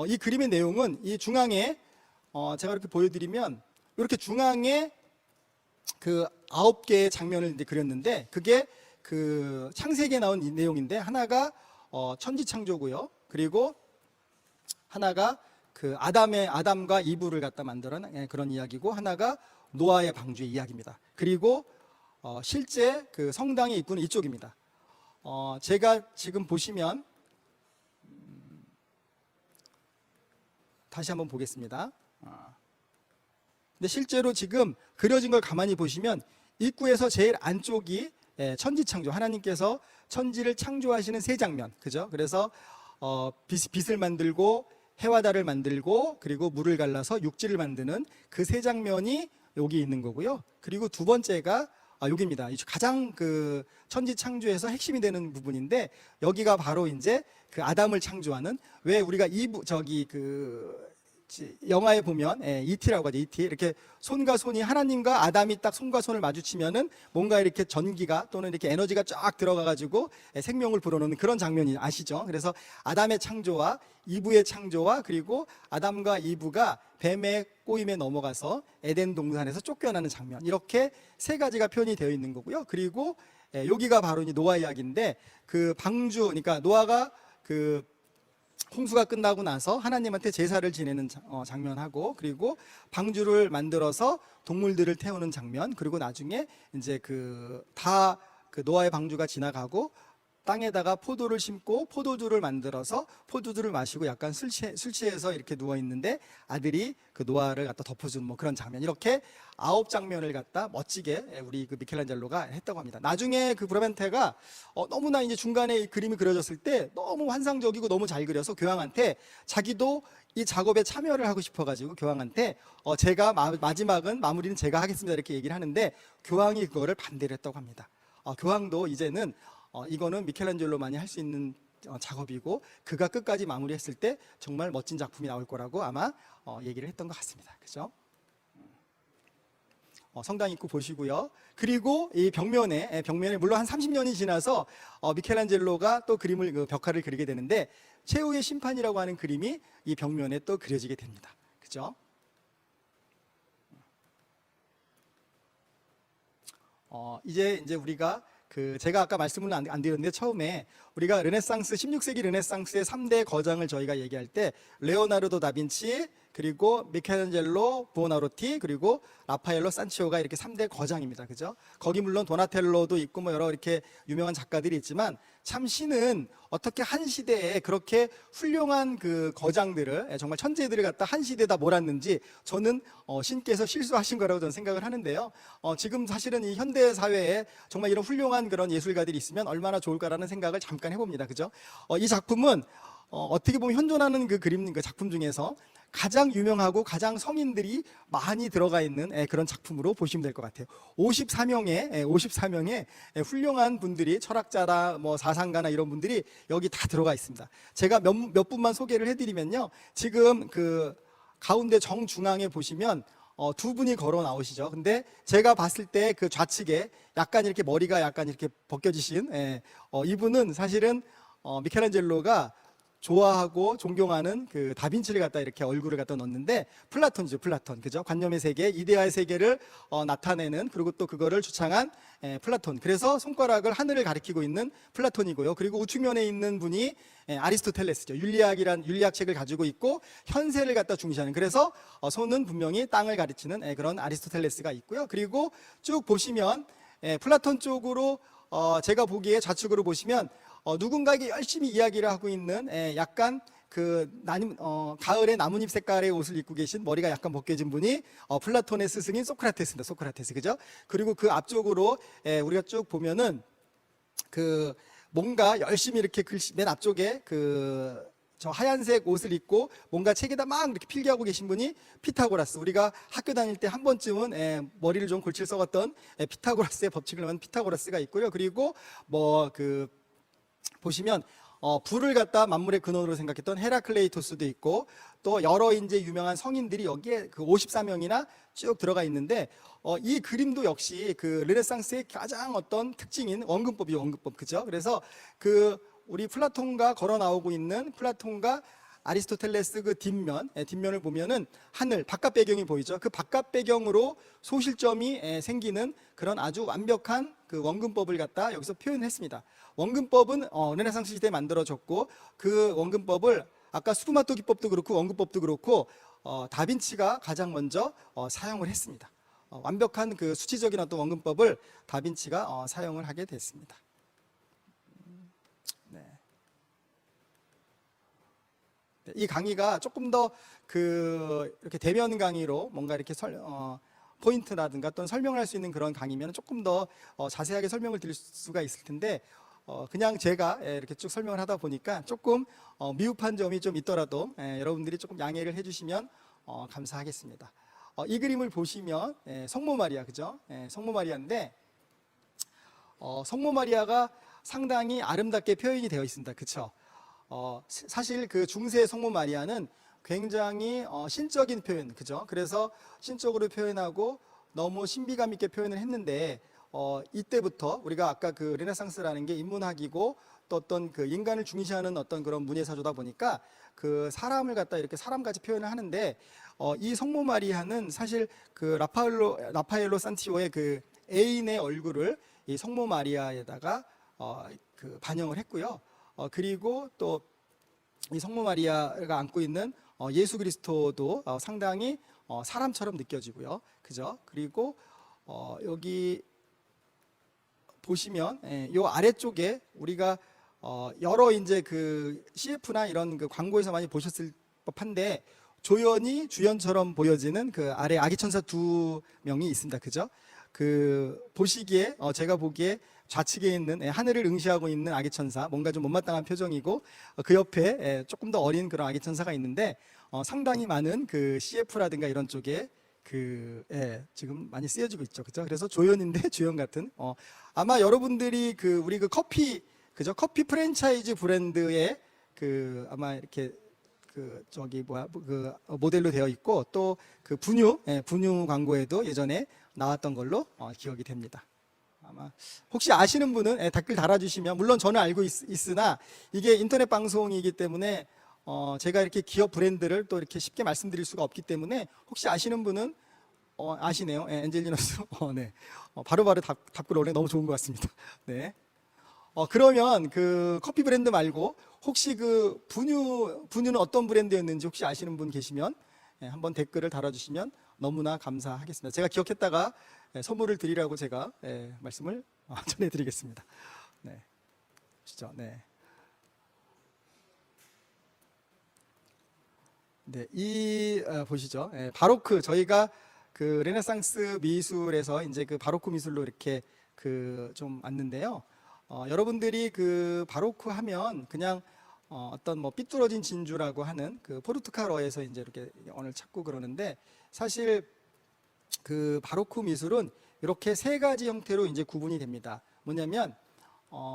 이 그림의 내용은 이 중앙에 제가 이렇게 보여드리면 이렇게 중앙에 그 9개의 장면을 이제 그렸는데 그게 그 창세기에 나온 이 내용인데 하나가 천지창조고요. 그리고 하나가 그 아담과 이브를 갖다 만드는 그런 이야기고 하나가 노아의 방주의 이야기입니다. 그리고 실제 그 성당의 입구는 이쪽입니다. 제가 지금 보시면 다시 한번 보겠습니다. 근데 실제로 지금 그려진 걸 가만히 보시면 입구에서 제일 안쪽이 천지창조, 하나님께서 천지를 창조하시는 세 장면, 그죠? 그래서 빛을 만들고 해와 달을 만들고 그리고 물을 갈라서 육지를 만드는 그 세 장면이 여기 있는 거고요. 그리고 두 번째가 여기입니다. 가장 그 천지 창조에서 핵심이 되는 부분인데 여기가 바로 이제 그 아담을 창조하는, 왜 우리가 영화에 보면 E.T.라고 하죠. E.T. 이렇게 손과 손이, 하나님과 아담이 딱 손과 손을 마주치면은 뭔가 이렇게 전기가 또는 이렇게 에너지가 쫙 들어가가지고 생명을 불어넣는 그런 장면이 아시죠? 그래서 아담의 창조와 이브의 창조와 그리고 아담과 이브가 뱀의 꼬임에 넘어가서 에덴 동산에서 쫓겨나는 장면, 이렇게 세 가지가 표현이 되어 있는 거고요. 그리고 여기가 바로 이제 노아 이야기인데 그 방주, 그러니까 노아가 그 홍수가 끝나고 나서 하나님한테 제사를 지내는 장면하고 그리고 방주를 만들어서 동물들을 태우는 장면, 그리고 나중에 이제 그 노아의 방주가 지나가고 땅에다가 포도를 심고 포도주를 만들어서 포도주를 마시고 약간 술 취해서 이렇게 누워 있는데 아들이 그 노아를 갖다 덮어주는 뭐 그런 장면, 이렇게 9장면을 갖다 멋지게 우리 그 미켈란젤로가 했다고 합니다. 나중에 그 브라멘테가 너무나 이제 중간에 이 그림이 그려졌을 때 너무 환상적이고 너무 잘 그려서 교황한테 자기도 이 작업에 참여를 하고 싶어가지고 교황한테 제가 마무리는 제가 하겠습니다 이렇게 얘기를 하는데 교황이 그거를 반대를 했다고 합니다. 교황도 이제는 이거는 미켈란젤로만이 할 수 있는 작업이고 그가 끝까지 마무리했을 때 정말 멋진 작품이 나올 거라고 아마 얘기를 했던 것 같습니다. 그죠? 성당 입구 보시고요. 그리고 이 벽면에 물론 한 30년이 지나서 미켈란젤로가 또 그 벽화를 그리게 되는데 최후의 심판이라고 하는 그림이 이 벽면에 또 그려지게 됩니다. 그죠? 이제 우리가 제가 아까 말씀을 안 드렸는데 처음에 우리가 르네상스 16세기 르네상스의 3대 거장을 저희가 얘기할 때 레오나르도 다빈치 그리고 미켈란젤로 부오나로티 그리고 라파엘로 산치오가 이렇게 3대 거장입니다. 그죠? 거기 물론 도나텔로도 있고 뭐 여러 이렇게 유명한 작가들이 있지만 참 신은 어떻게 한 시대에 그렇게 훌륭한 그 거장들을 정말 천재들을 갖다 한 시대에다 몰았는지 저는 신께서 실수하신 거라고 저는 생각을 하는데요. 지금 사실은 이 현대 사회에 정말 이런 훌륭한 그런 예술가들이 있으면 얼마나 좋을까라는 생각을 잠깐 해봅니다. 그죠? 이 작품은 어떻게 보면 현존하는 그 그림 그 작품 중에서 가장 유명하고 가장 성인들이 많이 들어가 있는 그런 작품으로 보시면 될 것 같아요. 54명의 훌륭한 분들이 철학자다 뭐 사상가나 이런 분들이 여기 다 들어가 있습니다. 제가 몇 분만 소개를 해드리면요, 지금 그 가운데 정중앙에 보시면 두 분이 걸어 나오시죠. 근데 제가 봤을 때 그 좌측에 약간 이렇게 머리가 약간 이렇게 벗겨지신 이분은 사실은 미켈란젤로가 좋아하고 존경하는 그 다빈치를 갖다 이렇게 얼굴을 갖다 넣었는데 플라톤이죠. 플라톤. 그죠? 관념의 세계, 이데아의 세계를 나타내는, 그리고 또 그거를 주창한 플라톤. 그래서 손가락을 하늘을 가리키고 있는 플라톤이고요. 그리고 우측면에 있는 분이 아리스토텔레스죠. 윤리학 책을 가지고 있고 현세를 갖다 중시하는, 그래서 손은 분명히 땅을 가리치는 그런 아리스토텔레스가 있고요. 그리고 쭉 보시면 플라톤 쪽으로 제가 보기에 좌측으로 보시면 누군가에게 열심히 이야기를 하고 있는 약간 그 가을의 나뭇잎 색깔의 옷을 입고 계신, 머리가 약간 벗겨진 분이 플라톤의 스승인 소크라테스입니다. 소크라테스. 그죠? 그리고 그 앞쪽으로 우리가 쭉 보면은 그 뭔가 열심히 이렇게 글씨 맨 앞쪽에 저 하얀색 옷을 입고 뭔가 책에다 막 이렇게 필기하고 계신 분이 피타고라스. 우리가 학교 다닐 때 한 번쯤은 머리를 좀 골칠 썩었던 피타고라스의 법칙을 넣은 피타고라스가 있고요. 그리고 뭐 보시면 불을 갖다 만물의 근원으로 생각했던 헤라클레이토스도 있고, 또 여러 이제 유명한 성인들이 여기에 그 54명이나 쭉 들어가 있는데 이 그림도 역시 그 르네상스의 가장 어떤 특징인 원근법이죠. 원근법. 그죠? 그래서 우리 플라톤과 걸어 나오고 있는 플라톤과 아리스토텔레스 그 뒷면을 보면은 하늘, 바깥 배경이 보이죠. 그 바깥 배경으로 소실점이 생기는 그런 아주 완벽한 그 원근법을 갖다 여기서 표현했습니다. 원근법은 르네상스 시대에 만들어졌고, 그 원근법을 아까 스푸마토 기법도 그렇고 원근법도 그렇고 다빈치가 가장 먼저 사용을 했습니다. 완벽한 그 수치적인 어떤 원근법을 다빈치가 사용을 하게 됐습니다. 이 강의가 조금 더 이렇게 대면 강의로 뭔가 이렇게 포인트라든가 또는 설명을 할 수 있는 그런 강의면 조금 더 자세하게 설명을 드릴 수가 있을 텐데, 그냥 제가 이렇게 쭉 설명을 하다 보니까 조금 미흡한 점이 좀 있더라도 여러분들이 조금 양해를 해주시면 감사하겠습니다. 이 그림을 보시면 성모 마리아, 그죠? 성모 마리아인데 성모 마리아가 상당히 아름답게 표현이 되어 있습니다. 그렇죠? 사실 그 중세 성모 마리아는 굉장히 신적인 표현, 그죠? 그래서 신적으로 표현하고 너무 신비감 있게 표현을 했는데 이때부터 우리가 아까 그 르네상스라는 게 인문학이고 또 어떤 그 인간을 중시하는 어떤 그런 문예사조다 보니까 그 사람을 갖다 이렇게 사람같이 표현을 하는데 이 성모 마리아는 사실 그 라파엘로 산티오의 그 애인의 얼굴을 이 성모 마리아에다가 반영을 했고요. 그리고 또 이 성모 마리아가 안고 있는 예수 그리스도도 상당히 사람처럼 느껴지고요. 그죠? 그리고 여기 보시면 요 아래쪽에 우리가 여러 이제 그 CF나 이런 그 광고에서 많이 보셨을 법한데 조연이 주연처럼 보여지는 그 아래 아기 천사 두 명이 있습니다. 그죠? 보시기에 제가 보기에 좌측에 있는 하늘을 응시하고 있는 아기 천사, 뭔가 좀 못마땅한 표정이고 그 옆에 조금 더 어린 그런 아기 천사가 있는데 상당히 많은 그 CF라든가 이런 쪽에 지금 많이 쓰여지고 있죠. 그죠? 그래서 조연인데 주연 같은 아마 여러분들이 우리 커피, 그죠? 커피 프랜차이즈 브랜드의 아마 이렇게 모델로 되어 있고 또 분유 광고에도 예전에 나왔던 걸로 기억이 됩니다. 아마 혹시 아시는 분은 댓글 달아주시면, 물론 저는 알고 있으나 이게 인터넷 방송이기 때문에 제가 이렇게 기업 브랜드를 또 이렇게 쉽게 말씀드릴 수가 없기 때문에 혹시 아시는 분은 아시네요. 예, 엔젤리너스. 네. 바로바로 답글 오네. 너무 좋은 것 같습니다. 네. 그러면 그 커피 브랜드 말고 혹시 그 분유는 어떤 브랜드였는지 혹시 아시는 분 계시면 한번 댓글을 달아주시면 너무나 감사하겠습니다. 제가 기억했다가 선물을 드리라고 제가 말씀을 전해드리겠습니다. 네. 보시죠. 네. 네, 보시죠. 바로크 저희가 그 르네상스 미술에서 이제 그 바로크 미술로 이렇게 그 좀 왔는데요. 여러분들이 그 바로크 하면 그냥 어떤 뭐 삐뚤어진 진주라고 하는 그 포르투갈어에서 이제 이렇게 오늘 찾고 그러는데 사실 그 바로크 미술은 이렇게 세 가지 형태로 이제 구분이 됩니다. 뭐냐면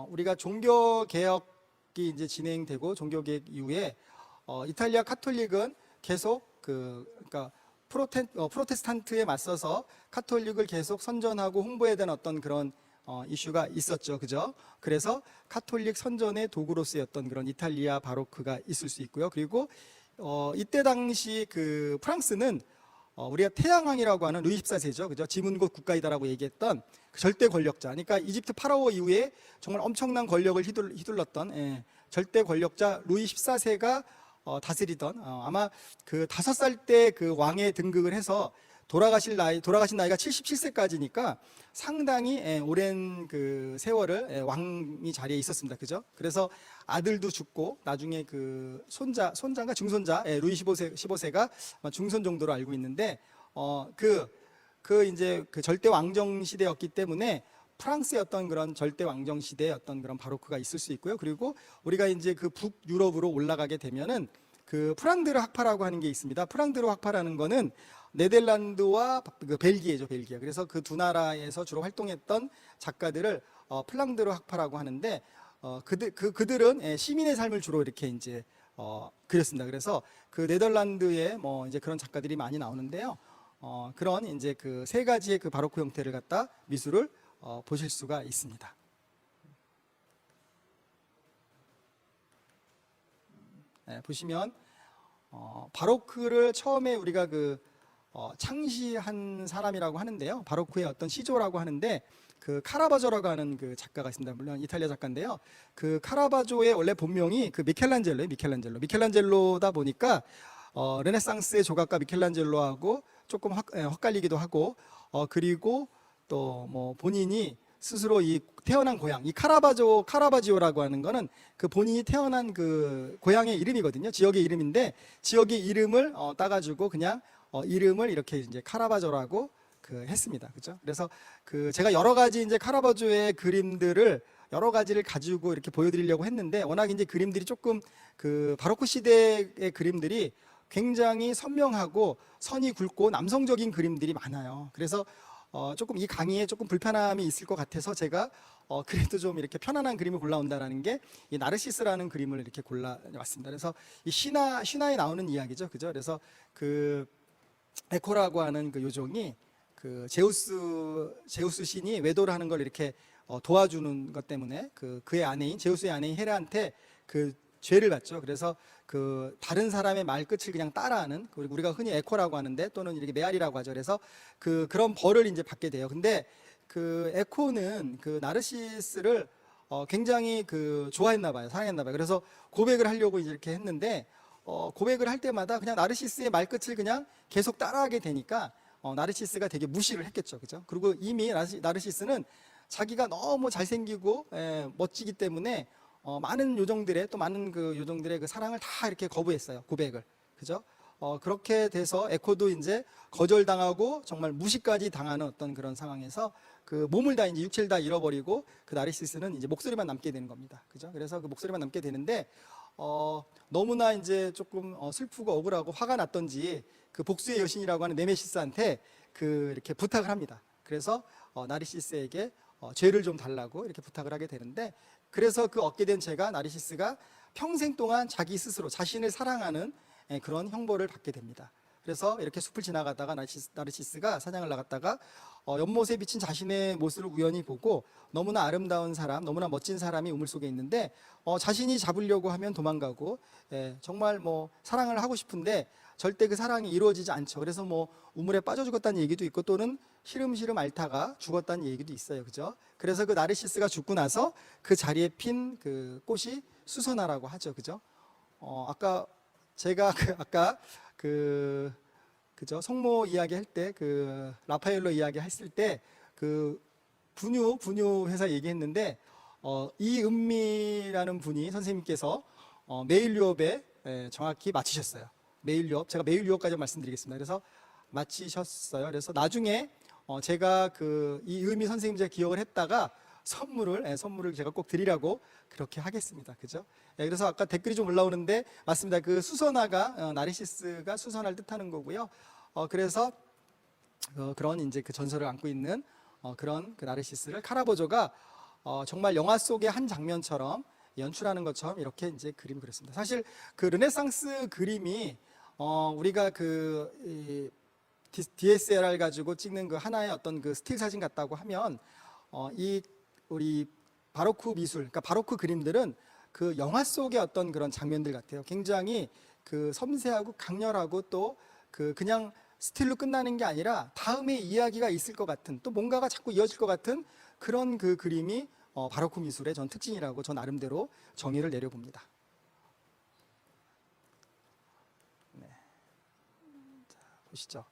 우리가 종교 개혁이 이제 진행되고 종교 개혁 이후에 이탈리아 카톨릭은 계속 그러니까 프로테스탄트에 맞서서 카톨릭을 계속 선전하고 홍보해야 되는 어떤 그런 이슈가 있었죠, 그죠? 그래서 카톨릭 선전의 도구로 쓰였던 그런 이탈리아 바로크가 있을 수 있고요. 그리고 이때 당시 그 프랑스는 우리가 태양왕이라고 하는 루이 14세죠, 그죠? 지문곧 국가이다라고 얘기했던 그 절대 권력자. 그러니까 이집트 파라오 이후에 정말 엄청난 권력을 휘둘렀던 절대 권력자 루이 14세가 다스리던 아마 그 5살 때 그 왕에 등극을 해서 돌아가신 나이가 77세까지니까 상당히 오랜 그 세월을 왕이 자리에 있었습니다. 그죠? 그래서 아들도 죽고 나중에 그 손자인가 중손자 루이 15세가 중손 정도로 알고 있는데 이제 그 절대 왕정 시대였기 때문에 프랑스의 어떤 그런 절대 왕정 시대의 어떤 그런 바로크가 있을 수 있고요. 그리고 우리가 이제 그 북유럽으로 올라가게 되면은 그 프랑드르 학파라고 하는 게 있습니다. 프랑드르 학파라는 거는 네덜란드와 그 벨기에죠, 벨기에. 그래서 그 두 나라에서 주로 활동했던 작가들을 플랑드르 학파라고 하는데 그들은 시민의 삶을 주로 이렇게 이제 그렸습니다. 그래서 그 네덜란드에 뭐 이제 그런 작가들이 많이 나오는데요. 그런 이제 그 세 가지의 그 바로크 형태를 갖다 미술을 보실 수가 있습니다. 보시면 바로크를 처음에 우리가 창시한 사람이라고 하는데요. 바로크의 어떤 시조라고 하는데 그 카라바조라고 하는 그 작가가 있습니다. 물론 이탈리아 작가인데요. 그 카라바조의 원래 본명이 그 미켈란젤로다 보니까 르네상스의 조각가 미켈란젤로하고 조금 헛갈리기도 하고 그리고 또 뭐 본인이 스스로 이 태어난 고향, 이 카라바지오라고 하는 거는 그 본인이 태어난 그 고향의 이름이거든요. 지역의 이름인데 지역의 이름을 따가지고 그냥 이름을 이렇게 이제 카라바조라고 했습니다. 그죠? 그래서 제가 여러 가지 이제 카라바조의 그림들을 여러 가지를 가지고 이렇게 보여드리려고 했는데 워낙 이제 그림들이 조금 그 바로크 시대의 그림들이 굉장히 선명하고 선이 굵고 남성적인 그림들이 많아요. 그래서 조금 이 강의에 조금 불편함이 있을 것 같아서 제가 그래도 좀 이렇게 편안한 그림을 골라온다라는 게 이 나르시스라는 그림을 이렇게 골라왔습니다. 그래서 이 신화에 나오는 이야기죠, 그죠? 그래서 그 에코라고 하는 그 요정이 그 제우스 신이 외도를 하는 걸 이렇게 도와주는 것 때문에 그의 아내인 제우스의 아내인 헤라한테 그 죄를 받죠. 그래서 그 다른 사람의 말끝을 그냥 따라하는, 그리고 우리가 흔히 에코라고 하는데 또는 이렇게 메아리라고 하죠. 그래서 그런 벌을 이제 받게 돼요. 근데 그 에코는 그 나르시스를 굉장히 좋아했나 봐요. 사랑했나 봐요. 그래서 고백을 하려고 이렇게 했는데 고백을 할 때마다 그냥 나르시스의 말끝을 그냥 계속 따라하게 되니까 나르시스가 되게 무시를 했겠죠. 그죠? 그리고 이미 나르시스는 자기가 너무 잘생기고 멋지기 때문에 많은 요정들의 그 사랑을 다 이렇게 거부했어요. 고백을. 그죠? 그렇게 돼서 에코도 이제 거절당하고 정말 무시까지 당하는 어떤 그런 상황에서 그 몸을 다 이제 육체를 다 잃어버리고 그 나르시스는 이제 목소리만 남게 되는 겁니다. 그죠? 그래서 그 목소리만 남게 되는데 너무나 이제 조금 슬프고 억울하고 화가 났던지 그 복수의 여신이라고 하는 네메시스한테 이렇게 부탁을 합니다. 그래서 나르시스에게 죄를 좀 달라고 이렇게 부탁을 하게 되는데, 그래서 그 얻게 된 죄가 나르시스가 평생 동안 자기 스스로 자신을 사랑하는 그런 형벌을 받게 됩니다. 그래서 이렇게 숲을 지나가다가 나르시스가 사냥을 나갔다가 연못에 비친 자신의 모습을 우연히 보고 너무나 아름다운 사람, 너무나 멋진 사람이 우물 속에 있는데 자신이 잡으려고 하면 도망가고 정말 뭐 사랑을 하고 싶은데 절대 그 사랑이 이루어지지 않죠. 그래서 뭐 우물에 빠져 죽었다는 얘기도 있고 또는 시름시름 앓다가 죽었다는 얘기도 있어요. 그죠? 그래서 그 나르시스가 죽고 나서 그 자리에 핀 그 꽃이 수선화라고 하죠. 그죠? 아까 제가 아까 그죠? 성모 이야기 할 때 그 라파엘로 이야기 했을 때 그 분유 회사 얘기했는데 이은미라는 분이 선생님께서 매일 유업에 정확히 맞히셨어요. 매일 유업, 제가 매일 유업까지 말씀드리겠습니다. 그래서 맞히셨어요. 그래서 나중에 제가 그 이은미 선생님 제가 기억을 했다가 선물을 제가 꼭 드리라고 그렇게 하겠습니다. 그죠? 그래서 아까 댓글이 좀 올라오는데 맞습니다. 그 수선화가 나르시스가 수선화를 뜻하는 거고요. 그래서 그런 이제 그 전설을 안고 있는 그런 그 나르시스를 카라바조가 정말 영화 속의 한 장면처럼 연출하는 것처럼 이렇게 이제 그림을 그렸습니다. 사실 그 르네상스 그림이 우리가 그 DSLR 가지고 찍는 그 하나의 어떤 그 스틸 사진 같다고 하면 이 우리 바로크 미술, 그러니까 바로크 그림들은 그 영화 속의 어떤 그런 장면들 같아요. 굉장히 그 섬세하고 강렬하고 또 그냥 스틸로 끝나는 게 아니라 다음에 이야기가 있을 것 같은 또 뭔가가 자꾸 이어질 것 같은 그런 그 그림이 바로크 미술의 전 특징이라고 저 나름대로 정의를 내려봅니다. 네. 자, 보시죠.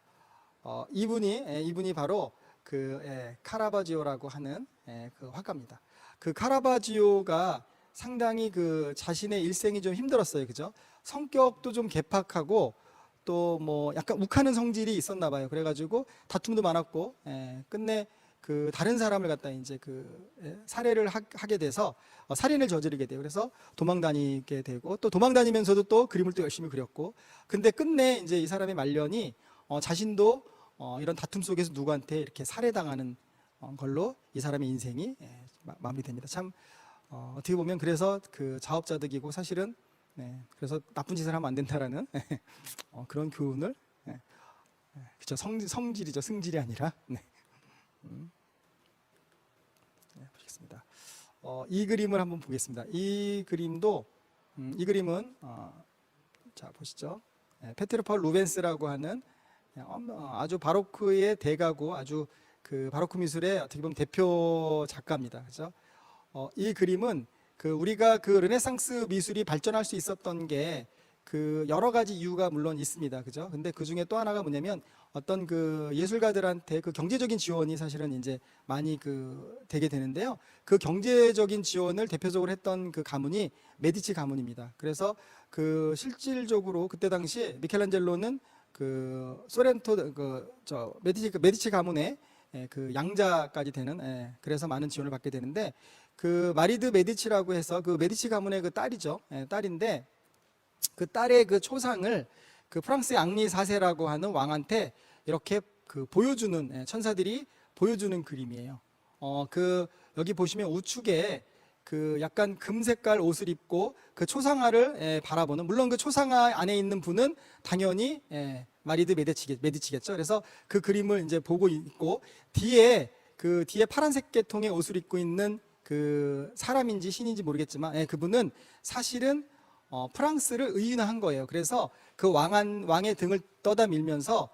이분이 바로 그 카라바지오라고 하는 그 화가입니다. 그 카라바지오가 상당히 그 자신의 일생이 좀 힘들었어요. 그죠? 성격도 좀 개팍하고 또 뭐 약간 욱하는 성질이 있었나 봐요. 그래가지고 다툼도 많았고 끝내 그 다른 사람을 갖다 이제 살해를 하게 돼서 살인을 저지르게 돼요. 그래서 도망 다니게 되고 또 도망 다니면서도 또 그림을 또 열심히 그렸고 근데 끝내 이제 이 사람의 말년이 자신도 이런 다툼 속에서 누구한테 이렇게 살해당하는 걸로 이 사람의 인생이 마무리됩니다. 참 어떻게 보면 그래서 그 자업자득이고 사실은 그래서 나쁜 짓을 하면 안 된다라는 그런 교훈을 그렇죠. 성질이죠. 승질이 아니라. 보겠습니다. 이 그림을 한번 보겠습니다. 이 그림도 이 그림은 자 보시죠. 페테르 펄 루벤스라고 하는 아주 바로크의 대가고 아주 그 바로크 미술의 어떻게 보면 대표 작가입니다. 그죠? 이 그림은 우리가 그 르네상스 미술이 발전할 수 있었던 게 그 여러 가지 이유가 물론 있습니다. 그죠? 근데 그 중에 또 하나가 뭐냐면 어떤 그 예술가들한테 그 경제적인 지원이 사실은 이제 많이 되게 되는데요. 그 경제적인 지원을 대표적으로 했던 그 가문이 메디치 가문입니다. 그래서 그 실질적으로 그때 당시 미켈란젤로는 그 소렌토 메디치 가문의 그 양자까지 되는 그래서 많은 지원을 받게 되는데 그 마리드 메디치라고 해서 그 메디치 가문의 그 딸이죠. 딸인데 그 딸의 그 초상을 그 프랑스의 앙리 4세라고 하는 왕한테 이렇게 그 보여주는 천사들이 보여주는 그림이에요. 여기 보시면 우측에 그 약간 금색깔 옷을 입고 그 초상화를 바라보는 물론 그 초상화 안에 있는 분은 당연히 마리드 메디치겠죠. 그래서 그 그림을 이제 보고 있고 뒤에 파란색 계통의 옷을 입고 있는 그 사람인지 신인지 모르겠지만 그분은 사실은 프랑스를 의인화한 거예요. 그래서 그 왕의 등을 떠다 밀면서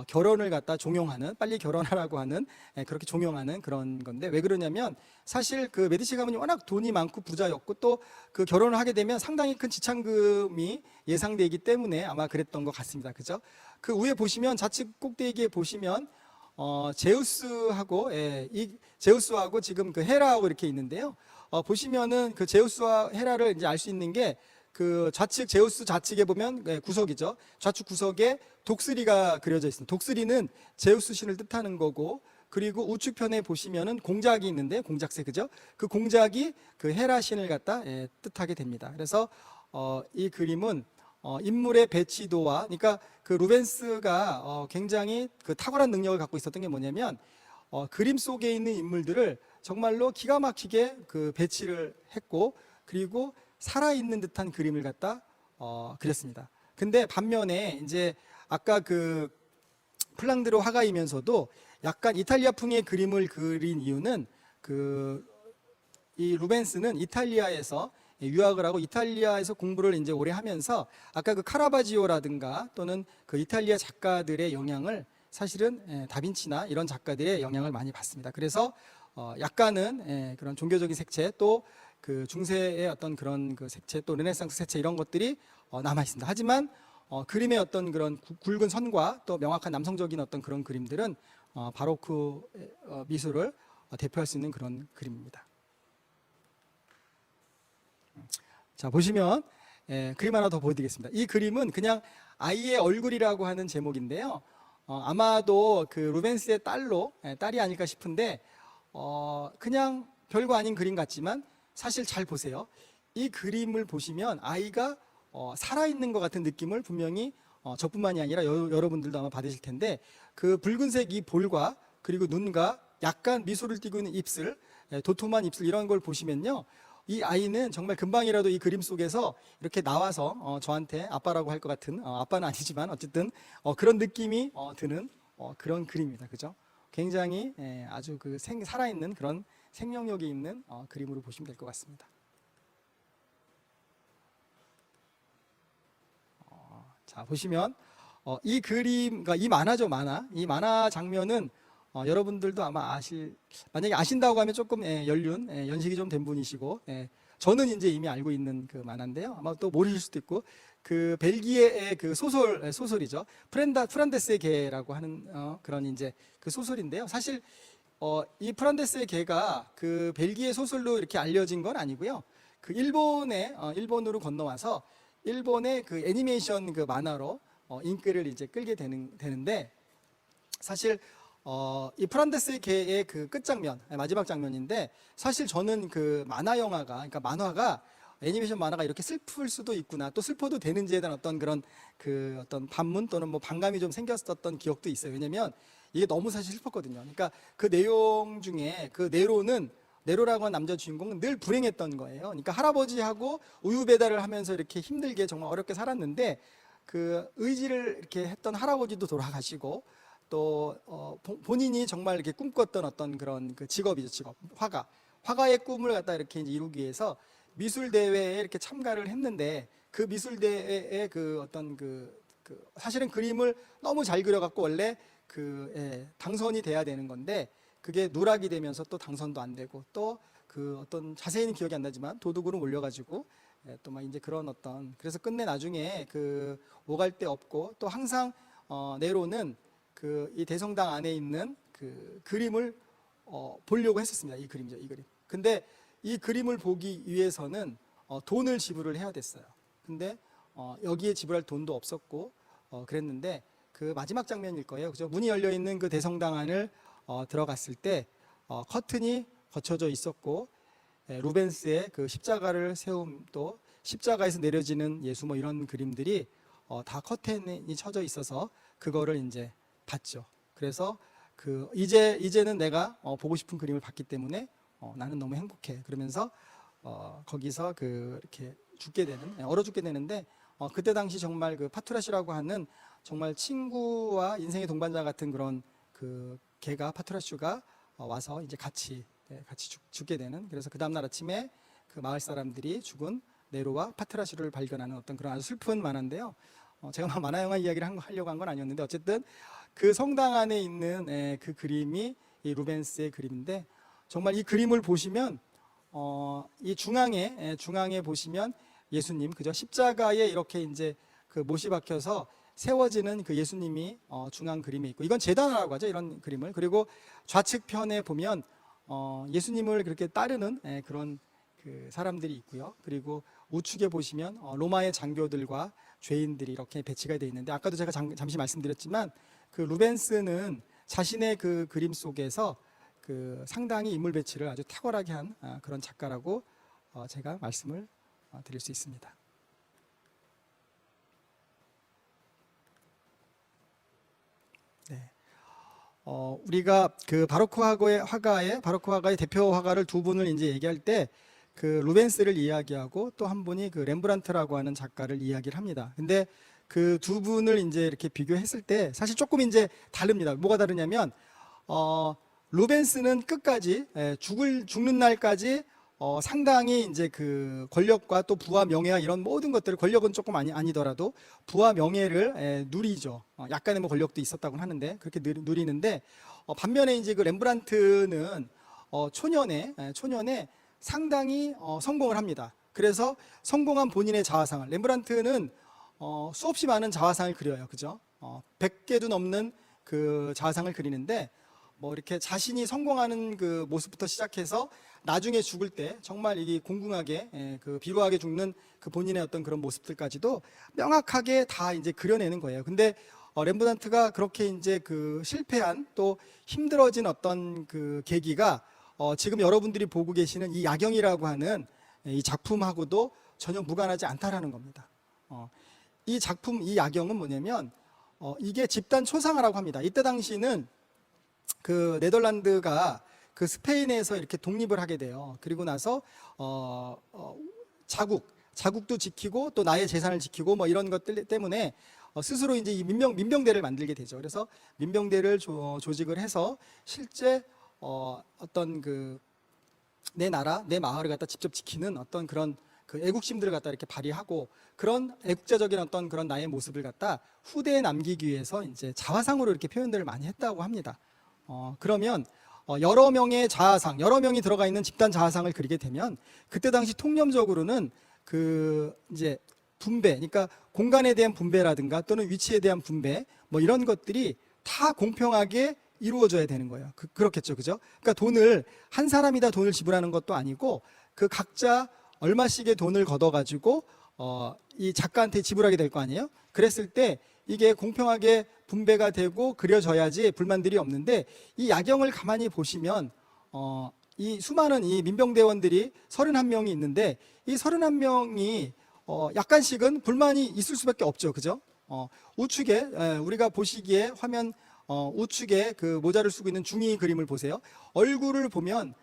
결혼을 갖다 종용하는 빨리 결혼하라고 하는 그렇게 종용하는 그런 건데 왜 그러냐면 사실 그 메디치 가문이 워낙 돈이 많고 부자였고 또 그 결혼을 하게 되면 상당히 큰 지참금이 예상되기 때문에 아마 그랬던 것 같습니다. 그죠? 그 위에 보시면 좌측 꼭대기에 보시면 제우스하고 제우스하고 지금 그 헤라하고 이렇게 있는데요. 보시면은 그 제우스와 헤라를 이제 알 수 있는 게 그 좌측 제우스 좌측에 보면 구석이죠. 좌측 구석에 독수리가 그려져 있습니다. 독수리는 제우스 신을 뜻하는 거고 그리고 우측편에 보시면은 공작이 있는데 공작새 그죠? 그 공작이 그 헤라 신을 갖다 뜻하게 됩니다. 그래서 이 그림은 인물의 배치도와 그러니까 그 루벤스가 굉장히 그 탁월한 능력을 갖고 있었던 게 뭐냐면 그림 속에 있는 인물들을 정말로 기가 막히게 그 배치를 했고 그리고 살아있는 듯한 그림을 갖다 그렸습니다. 근데 반면에 이제 아까 그 플랑드로 화가이면서도 약간 이탈리아풍의 그림을 그린 이유는 이 루벤스는 이탈리아에서 유학을 하고 이탈리아에서 공부를 이제 오래 하면서 아까 그 카라바지오라든가 또는 그 이탈리아 작가들의 영향을 사실은 다빈치나 이런 작가들의 영향을 많이 받습니다. 그래서 약간은 그런 종교적인 색채 또 그 중세의 어떤 그런 그 색채 또 르네상스 색채 이런 것들이 남아 있습니다. 하지만 그림의 어떤 그런 굵은 선과 또 명확한 남성적인 어떤 그런 그림들은 바로크 미술을 대표할 수 있는 그런 그림입니다. 자, 보시면 그림 하나 더 보여드리겠습니다. 이 그림은 그냥 아이의 얼굴이라고 하는 제목인데요. 아마도 그 루벤스의 딸이 아닐까 싶은데 그냥 별거 아닌 그림 같지만 사실 잘 보세요. 이 그림을 보시면 아이가 살아있는 것 같은 느낌을 분명히 저뿐만이 아니라 여러분들도 아마 받으실 텐데 그 붉은색 이 볼과 그리고 눈과 약간 미소를 띠고 있는 입술, 도톰한 입술 이런 걸 보시면요. 이 아이는 정말 금방이라도 이 그림 속에서 이렇게 나와서 저한테 아빠라고 할 것 같은 아빠는 아니지만 어쨌든 그런 느낌이 드는 그런 그림입니다. 그죠? 굉장히 아주 그 살아있는 그런 생명력이 있는 그림으로 보시면 될 것 같습니다. 자, 보시면 이 그림, 그러니까 이 만화죠, 만화. 이 만화 장면은 여러분들도 아마 만약에 아신다고 하면 조금 연식이 좀 된 분이시고, 저는 이제 이미 알고 있는 그 만화인데요. 아마 또 모르실 수도 있고, 그 벨기에의 그 소설이죠. 프란데스의 개라고 하는 그런 이제 그 소설인데요. 사실 이 프란데스의 개가 그 벨기에 소설로 이렇게 알려진 건 아니고요. 그 일본으로 건너와서 일본의 그 애니메이션 그 만화로 인기를 이제 끌게 되는데 사실 이 프란데스의 개의 그 끝장면, 마지막 장면인데 사실 저는 그 그러니까 만화가 애니메이션 만화가 이렇게 슬플 수도 있구나, 또 슬퍼도 되는지에 대한 어떤 그런 그 어떤 반문 또는 뭐 반감이 좀 생겼었던 기억도 있어요. 왜냐면 이게 너무 사실 슬펐거든요. 그러니까 그 내용 중에 그 네로라고 하는 남자 주인공은 늘 불행했던 거예요. 그러니까 할아버지하고 우유 배달을 하면서 이렇게 힘들게 정말 어렵게 살았는데 그 의지를 이렇게 했던 할아버지도 돌아가시고 또 본인이 정말 이렇게 꿈꿨던 어떤 그런 그 직업, 화가의 꿈을 갖다 이렇게 이제 이루기 위해서 미술 대회에 이렇게 참가를 했는데 그 미술 대회에 그 어떤 사실은 그림을 너무 잘 그려갖고 원래 당선이 돼야 되는 건데 그게 누락이 되면서 또 당선도 안 되고 또 그 어떤 자세히는 기억이 안 나지만 도둑으로 몰려가지고 또 막 이제 그런 그래서 끝내 나중에 그 오갈 데 없고 또 항상 네로는 이 대성당 안에 있는 그 그림을 보려고 했었습니다. 이 그림이죠, 이 그림. 근데 이 그림을 보기 위해서는 돈을 지불을 해야 됐어요. 근데 여기에 지불할 돈도 없었고 그랬는데 그 마지막 장면일 거예요. 그죠? 문이 열려 있는 그 대성당 안을 들어갔을 때 커튼이 거쳐져 있었고 루벤스의 그 십자가를 세움 또 십자가에서 내려지는 예수 뭐 이런 그림들이 다 커튼이 쳐져 있어서 그거를 이제 봤죠. 그래서 이제는 내가 보고 싶은 그림을 봤기 때문에 나는 너무 행복해. 그러면서 거기서 이렇게 얼어 죽게 되는데 그때 당시 정말 그 파투라슈라고 하는 정말 친구와 인생의 동반자 같은 그런 그 파투라슈가 와서 이제 같이 죽게 되는, 그래서 그 다음날 아침에 그 마을 사람들이 죽은 네로와 파투라슈를 발견하는 어떤 그런 아주 슬픈 만화인데요. 제가 만화 영화 이야기를 하려고 한 건 아니었는데 어쨌든 그 성당 안에 있는 그 그림이 이 루벤스의 그림인데 정말 이 그림을 보시면 이 중앙에 보시면 예수님, 그죠? 십자가에 이렇게 이제 그 못이 박혀서 세워지는 그 예수님이 중앙 그림에 있고, 이건 제단이라고 하죠, 이런 그림을. 그리고 좌측 편에 보면 예수님을 그렇게 따르는 그런 그 사람들이 있고요. 그리고 우측에 보시면 로마의 장교들과 죄인들이 이렇게 배치가 되어 있는데, 아까도 제가 잠시 말씀드렸지만 그 루벤스는 자신의 그 그림 속에서 그 상당히 인물 배치를 아주 탁월하게 한 그런 작가라고 제가 말씀을 드릴 수 있습니다. 네. 우리가 그 바로크 화가의 대표 화가를 두 분을 이제 얘기할 때 그 루벤스를 이야기하고 또 한 분이 그 렘브란트라고 하는 작가를 이야기를 합니다. 근데 그 두 분을 이제 이렇게 비교했을 때 사실 조금 이제 다릅니다. 뭐가 다르냐면 루벤스는 끝까지 죽는 날까지 상당히 이제 그 권력과 또 부와 명예와 이런 모든 것들을, 권력은 조금 아니더라도 부와 명예를 누리죠. 약간의 뭐 권력도 있었다고 하는데 그렇게 누리는데, 반면에 이제 그 렘브란트는 초년에 상당히 성공을 합니다. 그래서 성공한 본인의 자화상을, 렘브란트는 수없이 많은 자화상을 그려요. 그죠? 100개도 넘는 그 자화상을 그리는데, 뭐 이렇게 자신이 성공하는 그 모습부터 시작해서 나중에 죽을 때 정말 이게 공공하게, 그 비루하게 죽는 그 본인의 어떤 그런 모습들까지도 명확하게 다 이제 그려내는 거예요. 근데 렘브란트가 그렇게 이제 그 실패한, 또 힘들어진 어떤 그 계기가 지금 여러분들이 보고 계시는 이 야경이라고 하는 이 작품하고도 전혀 무관하지 않다라는 겁니다. 이 작품, 이 야경은 뭐냐면 이게 집단 초상화라고 합니다. 이때 당시는 그 네덜란드가 그 스페인에서 이렇게 독립을 하게 돼요. 그리고 나서 자국도 지키고 또 나의 재산을 지키고 뭐 이런 것들 때문에 스스로 이제 이 민병대를 만들게 되죠. 그래서 민병대를 조직을 해서 실제 어떤 그 내 나라, 내 마을을 갖다 직접 지키는 어떤 그런 그 애국심들을 갖다 이렇게 발휘하고, 그런 애국자적인 어떤 그런 나의 모습을 갖다 후대에 남기기 위해서 이제 자화상으로 이렇게 표현들을 많이 했다고 합니다. 그러면 여러 명의 자화상, 여러 명이 들어가 있는 집단 자화상을 그리게 되면 그때 당시 통념적으로는 그 이제 분배, 그러니까 공간에 대한 분배라든가 또는 위치에 대한 분배, 뭐 이런 것들이 다 공평하게 이루어져야 되는 거예요. 그렇겠죠, 그죠? 그러니까 돈을, 한 사람이 다 돈을 지불하는 것도 아니고 그 각자 얼마씩의 돈을 걷어가지고 이 작가한테 지불하게 될 거 아니에요? 그랬을 때 이게 공평하게 분배가 되고 그려져야지 불만들이 없는데, 이 야경을 가만히 보시면 이 수많은 이 민병대원들이 31명이 있는데 이 31명이 약간씩은 불만이 있을 수밖에 없죠, 그죠? 우측에 우리가 보시기에 화면 우측에 그 모자를 쓰고 있는 중이 그림을 보세요. 얼굴을 보면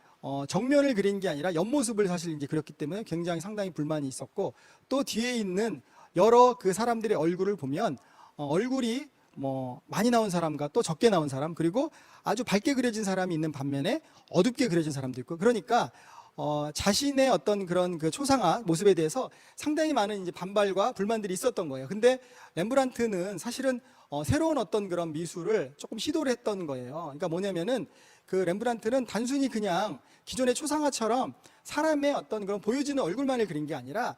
정면을 그린 게 아니라 옆모습을 사실 이제 그렸기 때문에 굉장히 상당히 불만이 있었고, 또 뒤에 있는 여러 그 사람들의 얼굴을 보면 얼굴이 뭐 많이 나온 사람과 또 적게 나온 사람, 그리고 아주 밝게 그려진 사람이 있는 반면에 어둡게 그려진 사람도 있고, 그러니까 자신의 어떤 그런 그 초상화 모습에 대해서 상당히 많은 이제 반발과 불만들이 있었던 거예요. 근데 렘브란트는 사실은 새로운 어떤 그런 미술을 조금 시도를 했던 거예요. 그러니까 뭐냐면은 그 렘브란트는 단순히 그냥 기존의 초상화처럼 사람의 어떤 그런 보여지는 얼굴만을 그린 게 아니라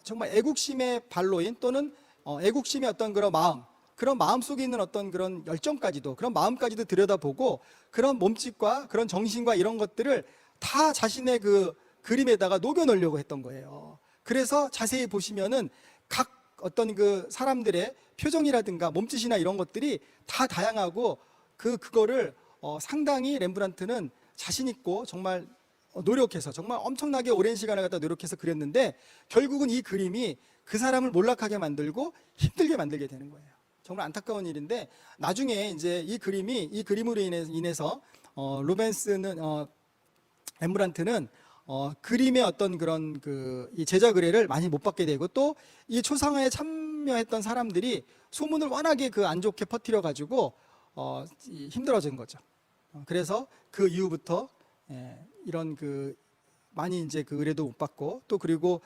정말 애국심의 발로인, 또는 애국심의 어떤 그런 마음, 그런 마음 속에 있는 어떤 그런 열정까지도, 그런 마음까지도 들여다보고 그런 몸짓과 그런 정신과 이런 것들을 다 자신의 그 그림에다가 녹여 놓으려고 했던 거예요. 그래서 자세히 보시면은 각 어떤 그 사람들의 표정이라든가 몸짓이나 이런 것들이 다 다양하고, 그거를 상당히 렘브란트는 자신 있고 정말 노력해서, 정말 엄청나게 오랜 시간을 갖다 노력해서 그렸는데, 결국은 이 그림이 그 사람을 몰락하게 만들고 힘들게 만들게 되는 거예요. 정말 안타까운 일인데, 나중에 이제 이 그림으로 인해서 렘브란트는 그림의 어떤 그런 이 제작 의뢰를 많이 못 받게 되고, 또 이 초상화에 참여했던 사람들이 소문을 워낙에 안 좋게 퍼뜨려 가지고 힘들어진 거죠. 그래서 그 이후부터 이런 많이 이제 의뢰도 못 받고, 또 그리고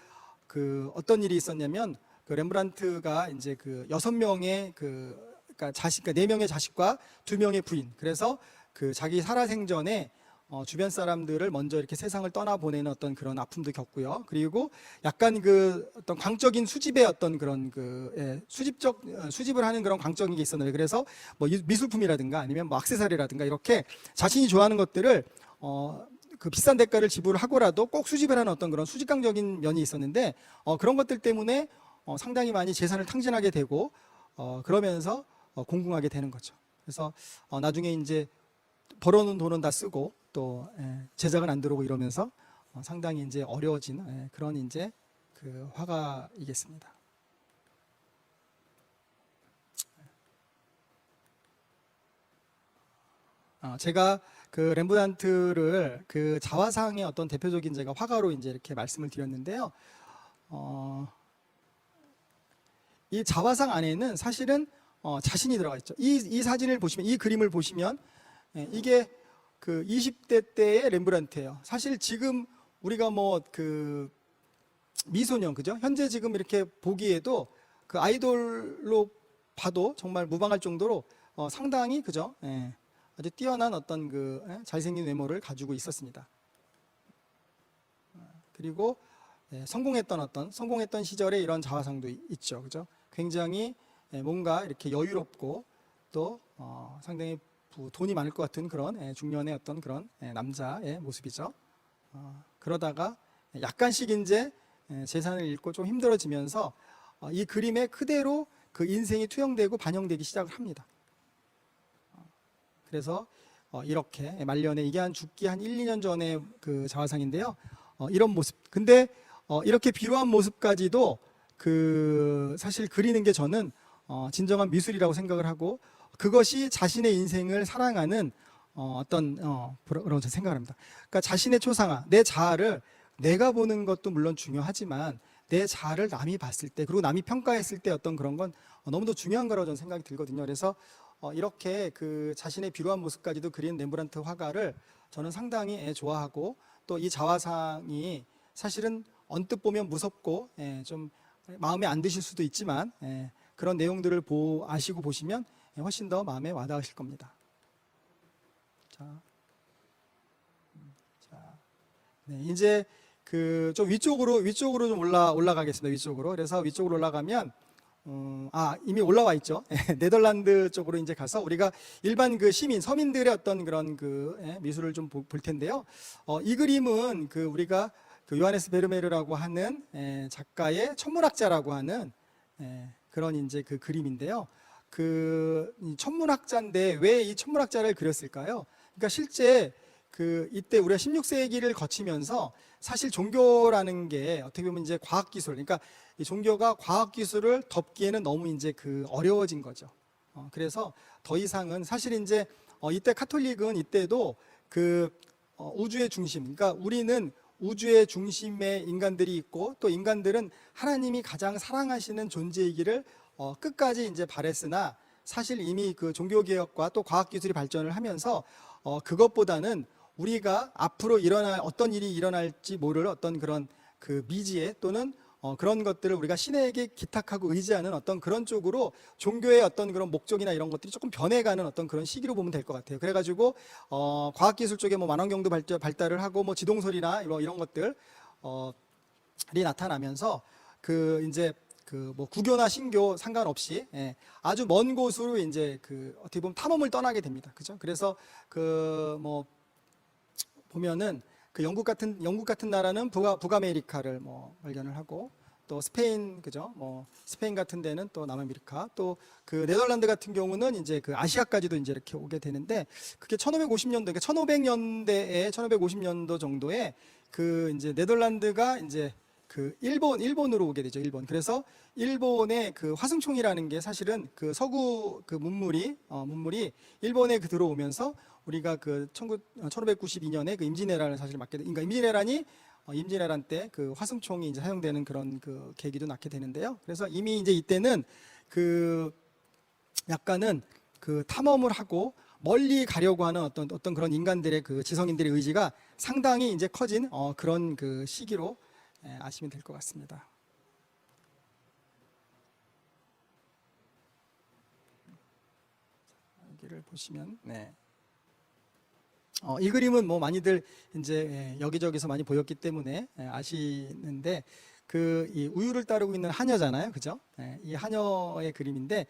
어떤 일이 있었냐면, 렘브란트가 이제 6명의 그러니까 4명의 자식과 2명의 부인, 그래서 자기 살아생전에 주변 사람들을 먼저 이렇게 세상을 떠나보내는 어떤 그런 아픔도 겪고요. 그리고 약간 어떤 광적인 수집의 어떤 그런 수집을 하는 그런 광적인 게 있었는데, 그래서 뭐 미술품이라든가 아니면 뭐 액세서리라든가 이렇게 자신이 좋아하는 것들을 비싼 대가를 지불하고라도 꼭 수집을 하는 어떤 그런 수집광적인 면이 있었는데, 그런 것들 때문에 상당히 많이 재산을 탕진하게 되고, 그러면서 공궁하게 되는 거죠. 그래서 나중에 이제 벌어놓은 돈은 다 쓰고 또 제작은 안 들어오고 이러면서 상당히 이제 어려워진 그런 이제 화가이겠습니다. 제가 렘브란트를 자화상의 어떤 대표적인 제가 화가로 이제 이렇게 말씀을 드렸는데요. 이 자화상 안에는 사실은 자신이 들어가 있죠. 이 사진을 보시면, 이 그림을 보시면 이게 20대 때의 렘브란트예요. 사실 지금 우리가 뭐 그 미소년, 그죠? 현재 지금 이렇게 보기에도 그 아이돌로 봐도 정말 무방할 정도로 상당히, 그죠? 예, 아주 뛰어난 어떤 그 잘생긴 외모를 가지고 있었습니다. 그리고 성공했던 시절에 이런 자화상도 있죠, 그죠? 굉장히 뭔가 이렇게 여유롭고 또 상당히 돈이 많을 것 같은 그런 중년의 어떤 그런 남자의 모습이죠. 그러다가 약간씩 이제 재산을 잃고 좀 힘들어지면서 이 그림에 그대로 그 인생이 투영되고 반영되기 시작을 합니다. 그래서 이렇게 말년에, 이게 한 죽기 한 1, 2년 전의 그 자화상인데요. 이런 모습. 근데 이렇게 비루한 모습까지도 그 사실 그리는 게 저는 진정한 미술이라고 생각을 하고, 그것이 자신의 인생을 사랑하는 그런 생각을 합니다. 그러니까 자신의 초상화, 내 자아를 내가 보는 것도 물론 중요하지만 내 자아를 남이 봤을 때, 그리고 남이 평가했을 때 어떤 그런 건 너무도 중요한 거라고 저는 생각이 들거든요. 그래서 이렇게 그 자신의 비루한 모습까지도 그린 렘브란트 화가를 저는 상당히 좋아하고, 또 이 자화상이 사실은 언뜻 보면 무섭고 좀 마음에 안 드실 수도 있지만 그런 내용들을 아시고 보시면 훨씬 더 마음에 와닿으실 겁니다. 자, 네, 이제 그 좀 위쪽으로 좀 올라가겠습니다. 위쪽으로. 그래서 위쪽으로 올라가면 이미 올라와 있죠. 네덜란드 쪽으로 이제 가서 우리가 일반 그 서민들의 어떤 그런 그 미술을 좀 볼 텐데요. 이 그림은 그 우리가 그 요하네스 베르메르라고 하는 작가의 천문학자라고 하는 그런 이제 그 그림인데요. 그 천문학자인데 왜 이 천문학자를 그렸을까요? 그러니까 실제 그 이때 우리가 16세기를 거치면서 사실 종교라는 게 어떻게 보면 이제 과학기술, 그러니까 이 종교가 과학기술을 덮기에는 너무 이제 그 어려워진 거죠. 그래서 더 이상은 사실 이제 이때 카톨릭은 이때도 그 우주의 중심, 그러니까 우리는 우주의 중심에 인간들이 있고, 또 인간들은 하나님이 가장 사랑하시는 존재이기를 끝까지 이제 바랬으나, 사실 이미 그 종교개혁과 또 과학기술이 발전을 하면서 그것보다는 우리가 앞으로 어떤 일이 일어날지 모를 어떤 그런 그 미지에, 또는 그런 것들을 우리가 신에게 기탁하고 의지하는 어떤 그런 쪽으로 종교의 어떤 그런 목적이나 이런 것들이 조금 변해가는 어떤 그런 시기로 보면 될 것 같아요. 그래가지고 과학기술 쪽에 뭐 만원경도 발달을 하고, 뭐 지동설이나 이런 것들이 나타나면서 그 이제 그 뭐 구교나 신교 상관없이 아주 먼 곳으로 이제 그 어떻게 보면 탐험을 떠나게 됩니다. 그죠? 그래서 그 뭐 보면은 그 영국 같은 나라는 북아메리카를 뭐 발견을 하고, 또 스페인, 그죠? 뭐 스페인 같은 데는 또 남아메리카, 또 그 네덜란드 같은 경우는 이제 그 아시아까지도 이제 이렇게 오게 되는데, 그게 1550년도, 그러니까 1550년도 정도에 그 이제 네덜란드가 이제 그 일본으로 오게 되죠. 일본. 그래서 일본의 그 화승총이라는 게 사실은 그 서구 그 문물이 일본에 그 들어오면서 우리가 그 1592년에 그 임진왜란을 사실 맞게 그러니까 임진왜란 때 그 화승총이 이제 사용되는 그런 그 계기도 낳게 되는데요. 그래서 이미 이제 이때는 그 약간은 그 탐험을 하고 멀리 가려고 하는 어떤 그런 인간들의 그 지성인들의 의지가 상당히 이제 커진 그런 그 시기로 아시면 될 것 같습니다. 여기를 보시면 이 그림은 뭐 많이들 이제 여기저기서 많이 보였기 때문에 아시는데, 그 이 우유를 따르고 있는 하녀잖아요, 그죠? 이 하녀의 그림인데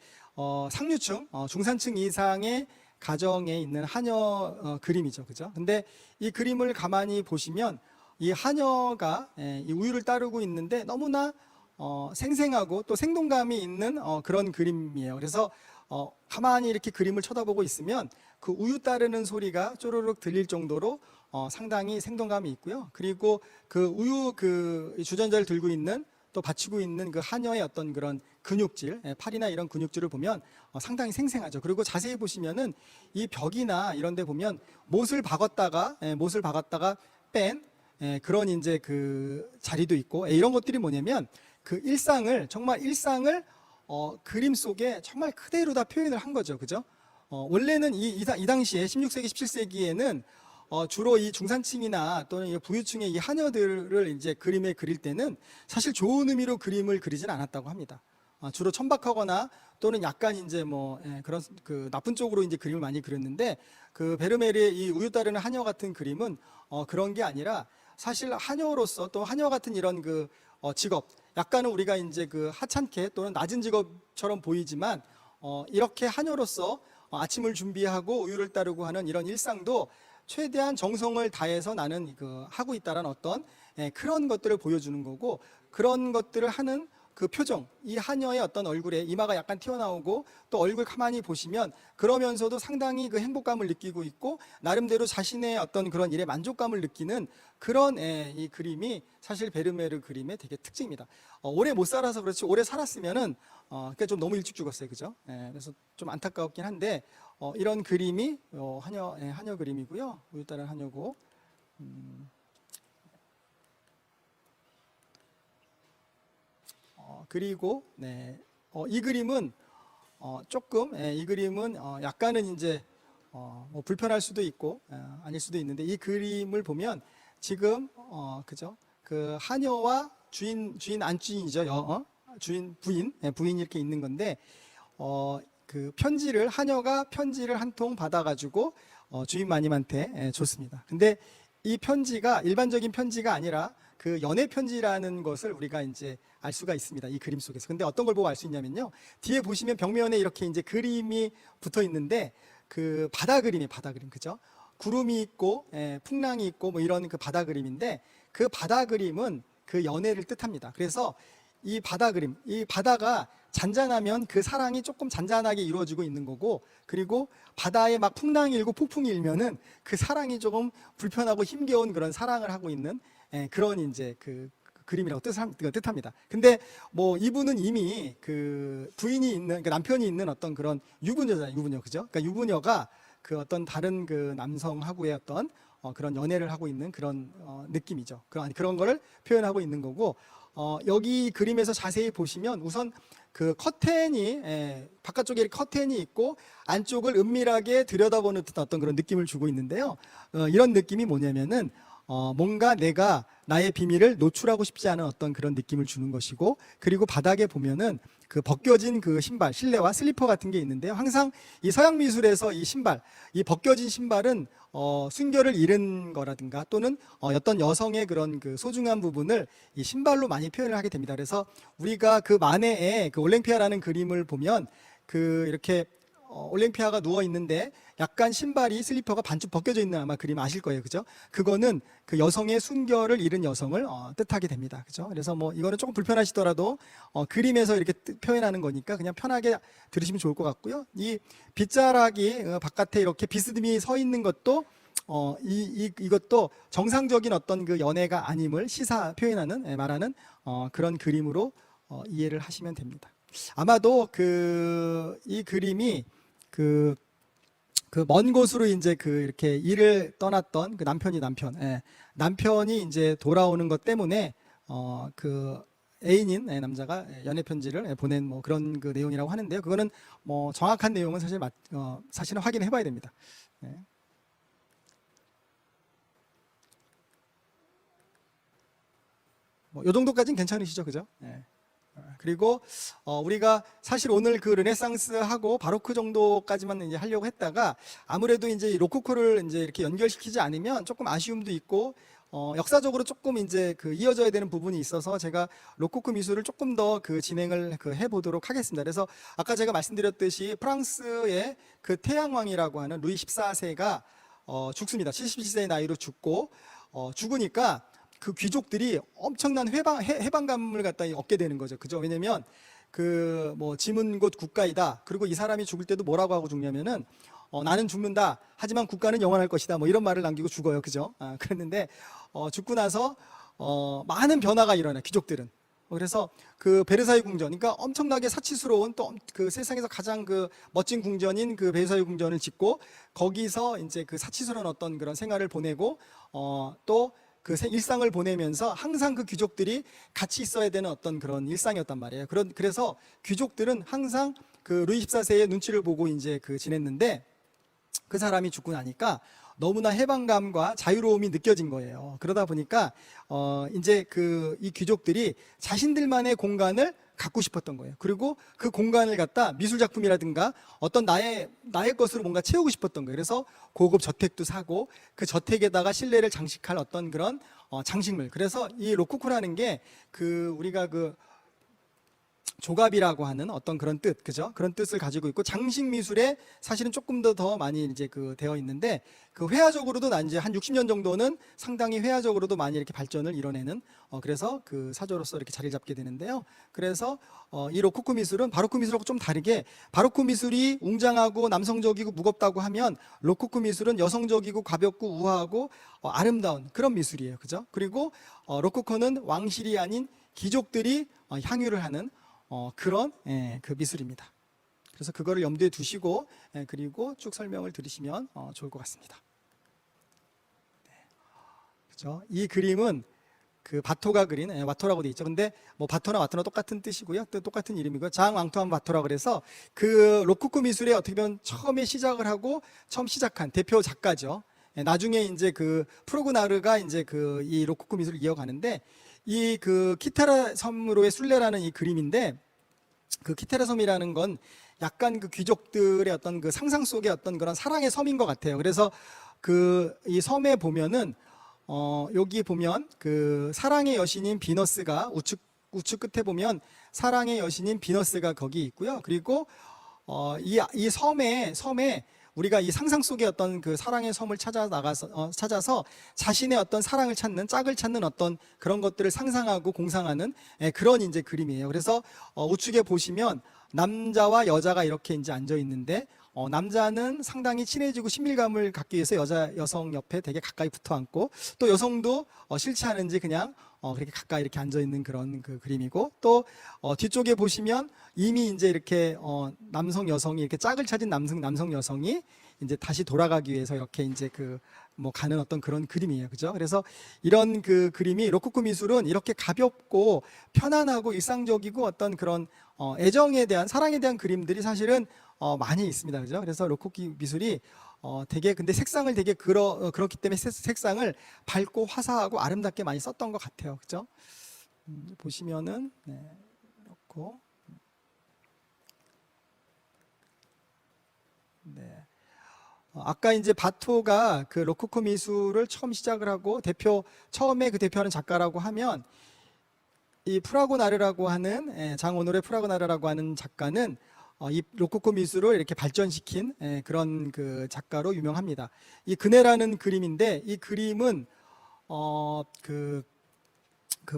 상류층, 중산층 이상의 가정에 있는 하녀 그림이죠, 그죠? 근데 이 그림을 가만히 보시면 이 하녀가 이 우유를 따르고 있는데 너무나 생생하고 또 생동감이 있는 그런 그림이에요. 그래서 가만히 이렇게 그림을 쳐다보고 있으면 그 우유 따르는 소리가 쪼르륵 들릴 정도로 상당히 생동감이 있고요. 그리고 그 우유 그 주전자를 들고 있는, 또 받치고 있는 그 하녀의 어떤 그런 근육질, 팔이나 이런 근육질을 보면 상당히 생생하죠. 그리고 자세히 보시면은 이 벽이나 이런 데 보면 못을 박았다가 뺀 그런 이제 그 자리도 있고, 이런 것들이 뭐냐면 그 정말 일상을 그림 속에 정말 그대로 다 표현을 한 거죠. 그죠? 원래는 이 당시에 16세기, 17세기에는 주로 이 중산층이나 또는 이 부유층의 이 하녀들을 이제 그림에 그릴 때는 사실 좋은 의미로 그림을 그리진 않았다고 합니다. 주로 천박하거나 또는 약간 이제 뭐 그런 그 나쁜 쪽으로 이제 그림을 많이 그렸는데, 그 베르메르의 이 우유 따르는 하녀 같은 그림은 그런 게 아니라 사실 하녀로서 또 하녀 같은 이런 그 직업, 약간은 우리가 이제 그 하찮게 또는 낮은 직업처럼 보이지만 이렇게 하녀로서 아침을 준비하고 우유를 따르고 하는 이런 일상도 최대한 정성을 다해서 나는 하고 있다라는 어떤 그런 것들을 보여주는 거고, 그런 것들을 하는 그 표정, 이 하녀의 어떤 얼굴에 이마가 약간 튀어나오고 또 얼굴 가만히 보시면 그러면서도 상당히 그 행복감을 느끼고 있고 나름대로 자신의 어떤 그런 일에 만족감을 느끼는 그런 이 그림이 사실 베르메르 그림의 되게 특징입니다. 오래 못 살아서 그렇지, 오래 살았으면은 그러니까 좀 너무 일찍 죽었어요, 그죠? 그래서 좀 안타깝긴 한데 이런 그림이 하녀 그림이고요. 우유 따른 하녀고. 그리고 이 그림은 조금 이 그림은 약간은 이제 뭐 불편할 수도 있고 아닐 수도 있는데, 이 그림을 보면 지금 그죠? 그 하녀와 주인 안주인이죠. 주인 부인이 이렇게 있는 건데, 그 편지를, 하녀가 편지를 한 통 받아가지고 주인 마님한테 줬습니다. 근데 이 편지가 일반적인 편지가 아니라 그 연애 편지라는 것을 우리가 이제 알 수가 있습니다, 이 그림 속에서. 근데 어떤 걸 보고 알 수 있냐면요, 뒤에 보시면 벽면에 이렇게 이제 그림이 붙어 있는데, 그 바다 그림, 그죠? 구름이 있고 풍랑이 있고 뭐 이런 그 바다 그림인데, 그 바다 그림은 그 연애를 뜻합니다. 그래서 이 바다 그림, 이 바다가 잔잔하면 그 사랑이 조금 잔잔하게 이루어지고 있는 거고, 그리고 바다에 막 풍랑이 일고 폭풍이 일면은 그 사랑이 조금 불편하고 힘겨운 그런 사랑을 하고 있는 그런 이제 그 그림이라고 뜻합니다. 근데 뭐 이분은 이미 그 부인이 있는, 그 남편이 있는 어떤 그런 유부녀잖아요, 유부녀, 그죠? 그러니까 유부녀가 그 어떤 다른 그 남성하고의 어떤 그런 연애를 하고 있는 그런 느낌이죠. 그런 거를 표현하고 있는 거고, 여기 그림에서 자세히 보시면 우선 그 커튼이 바깥쪽에 커튼이 있고 안쪽을 은밀하게 들여다보는 듯한 어떤 그런 느낌을 주고 있는데요. 이런 느낌이 뭐냐면은 뭔가 내가 나의 비밀을 노출하고 싶지 않은 어떤 그런 느낌을 주는 것이고, 그리고 바닥에 보면은 그 벗겨진 그 신발, 실내화, 슬리퍼 같은 게 있는데요. 항상 이 서양 미술에서 이 신발, 이 벗겨진 신발은 순결을 잃은 거라든가 또는 어떤 여성의 그런 그 소중한 부분을 이 신발로 많이 표현을 하게 됩니다. 그래서 우리가 그 마네의 그 올랭피아라는 그림을 보면 그 이렇게 올랭피아가 누워 있는데 약간 신발이, 슬리퍼가 반쯤 벗겨져 있는 아마 그림 아실 거예요, 그죠? 그거는 그 여성의 순결을 잃은 여성을 뜻하게 됩니다, 그죠? 그래서 뭐 이거는 조금 불편하시더라도 그림에서 이렇게 표현하는 거니까 그냥 편하게 들으시면 좋을 것 같고요. 이 빗자락이 바깥에 이렇게 비스듬히 서 있는 것도 이것도 정상적인 어떤 그 연애가 아님을 표현하는, 말하는 그런 그림으로 이해를 하시면 됩니다. 아마도 이 그림이 그 먼 곳으로 이제 이렇게 일을 떠났던 그 남편이 이제 돌아오는 것 때문에 그 애인인 남자가 연애 편지를 보낸 뭐 그런 그 내용이라고 하는데요. 그거는 뭐 정확한 내용은 사실은 확인해 봐야 됩니다. 뭐 요 정도까지는 괜찮으시죠, 그죠? 그리고 우리가 사실 오늘 그 르네상스하고 바로크 정도까지만 이제 하려고 했다가 아무래도 이제 로코코를 이제 이렇게 연결시키지 않으면 조금 아쉬움도 있고 역사적으로 조금 이제 이어져야 되는 부분이 있어서 제가 로코코 미술을 조금 더 진행을 해보도록 하겠습니다. 그래서 아까 제가 말씀드렸듯이 프랑스의 그 태양왕이라고 하는 루이 14세가 죽습니다. 77세의 나이로 죽고 죽으니까 그 귀족들이 엄청난 해방감을 갖다 얻게 되는 거죠. 그죠? 왜냐면 뭐 짐은 곧 국가이다. 그리고 이 사람이 죽을 때도 뭐라고 하고 죽냐면은 나는 죽는다. 하지만 국가는 영원할 것이다. 뭐 이런 말을 남기고 죽어요. 그죠? 그랬는데 죽고 나서 많은 변화가 일어나요. 귀족들은. 그래서 그 베르사유 궁전, 그러니까 엄청나게 사치스러운 또 그 세상에서 가장 그 멋진 궁전인 그 베르사유 궁전을 짓고 거기서 이제 그 사치스러운 어떤 그런 생활을 보내고 또 그 일상을 보내면서 항상 그 귀족들이 같이 있어야 되는 어떤 그런 일상이었단 말이에요. 그래서 귀족들은 항상 그 루이 14세의 눈치를 보고 이제 지냈는데, 그 사람이 죽고 나니까 너무나 해방감과 자유로움이 느껴진 거예요. 그러다 보니까 이제 이 귀족들이 자신들만의 공간을 갖고 싶었던 거예요. 그리고 그 공간을 갖다 미술 작품이라든가 어떤 나의 것으로 뭔가 채우고 싶었던 거예요. 그래서 고급 저택도 사고 그 저택에다가 실내를 장식할 어떤 그런 장식물. 그래서 이 로코코라는 게 우리가 조갑이라고 하는 어떤 그런 뜻, 그죠? 그런 뜻을 가지고 있고, 장식 미술에 사실은 조금 더 많이 이제 되어 있는데, 회화적으로도 이제 한 60년 정도는 상당히 회화적으로도 많이 이렇게 발전을 이뤄내는, 그래서 사조로서 이렇게 자리를 잡게 되는데요. 그래서 이 로코코 미술은 바로크 미술하고 좀 다르게, 바로크 미술이 웅장하고 남성적이고 무겁다고 하면, 로코코 미술은 여성적이고 가볍고 우아하고 아름다운 그런 미술이에요, 그죠? 그리고 로코코는 왕실이 아닌 귀족들이 향유를 하는 그런 그 미술입니다. 그래서 그거를 염두에 두시고 그리고 쭉 설명을 들으시면 좋을 것 같습니다. 네. 그렇죠? 이 그림은 바토가 그린 와토라고 돼 있죠. 근데 뭐 바토나 와토나 똑같은 뜻이고요. 또 똑같은 이름이고요. 장 앙투안 와토라 그래서 로코코 미술에 어떻게 보면 처음에 시작을 하고 처음 시작한 대표 작가죠. 나중에 이제 프로그나르가 이제 이 로코코 미술을 이어가는데, 이 키타라 섬으로의 순례라는 이 그림인데, 키타라 섬이라는 건 약간 귀족들의 어떤 상상 속의 어떤 그런 사랑의 섬인 것 같아요. 그래서 이 섬에 보면은 여기 보면 사랑의 여신인 비너스가 우측 끝에 보면 사랑의 여신인 비너스가 거기 있고요. 그리고 이 섬에 우리가 이 상상 속의 어떤 사랑의 섬을 찾아서 자신의 어떤 사랑을 찾는, 짝을 찾는 어떤 그런 것들을 상상하고 공상하는 그런 이제 그림이에요. 그래서 우측에 보시면 남자와 여자가 이렇게 이제 앉아 있는데, 남자는 상당히 친해지고 친밀감을 갖기 위해서 여성 옆에 되게 가까이 붙어 앉고, 또 여성도 싫지 않은지 그냥 그렇게 가까이 이렇게 앉아 있는 그런 그림이고, 또 뒤쪽에 보시면 이미 이제 이렇게 남성 여성이 이렇게 짝을 찾은 남성 여성이 이제 다시 돌아가기 위해서 이렇게 이제 가는 어떤 그런 그림이에요, 그죠? 그래서 이런 그림이, 로코코 미술은 이렇게 가볍고 편안하고 일상적이고 어떤 그런 애정에 대한, 사랑에 대한 그림들이 사실은 많이 있습니다, 그죠? 그래서 로코코 미술이 되게, 근데 색상을 되게 그렇기 때문에 색상을 밝고 화사하고 아름답게 많이 썼던 것 같아요, 그죠? 보시면은 이렇고, 네. 아까 이제 바토가 로코코 미술을 처음 시작을 하고 처음에 대표하는 작가라고 하면, 이 프라고나르라고 하는 장오노레 프라고나르라고 하는 작가는 이 로코코 미술을 이렇게 발전시킨 그런 작가로 유명합니다. 이 그네라는 그림인데, 이 그림은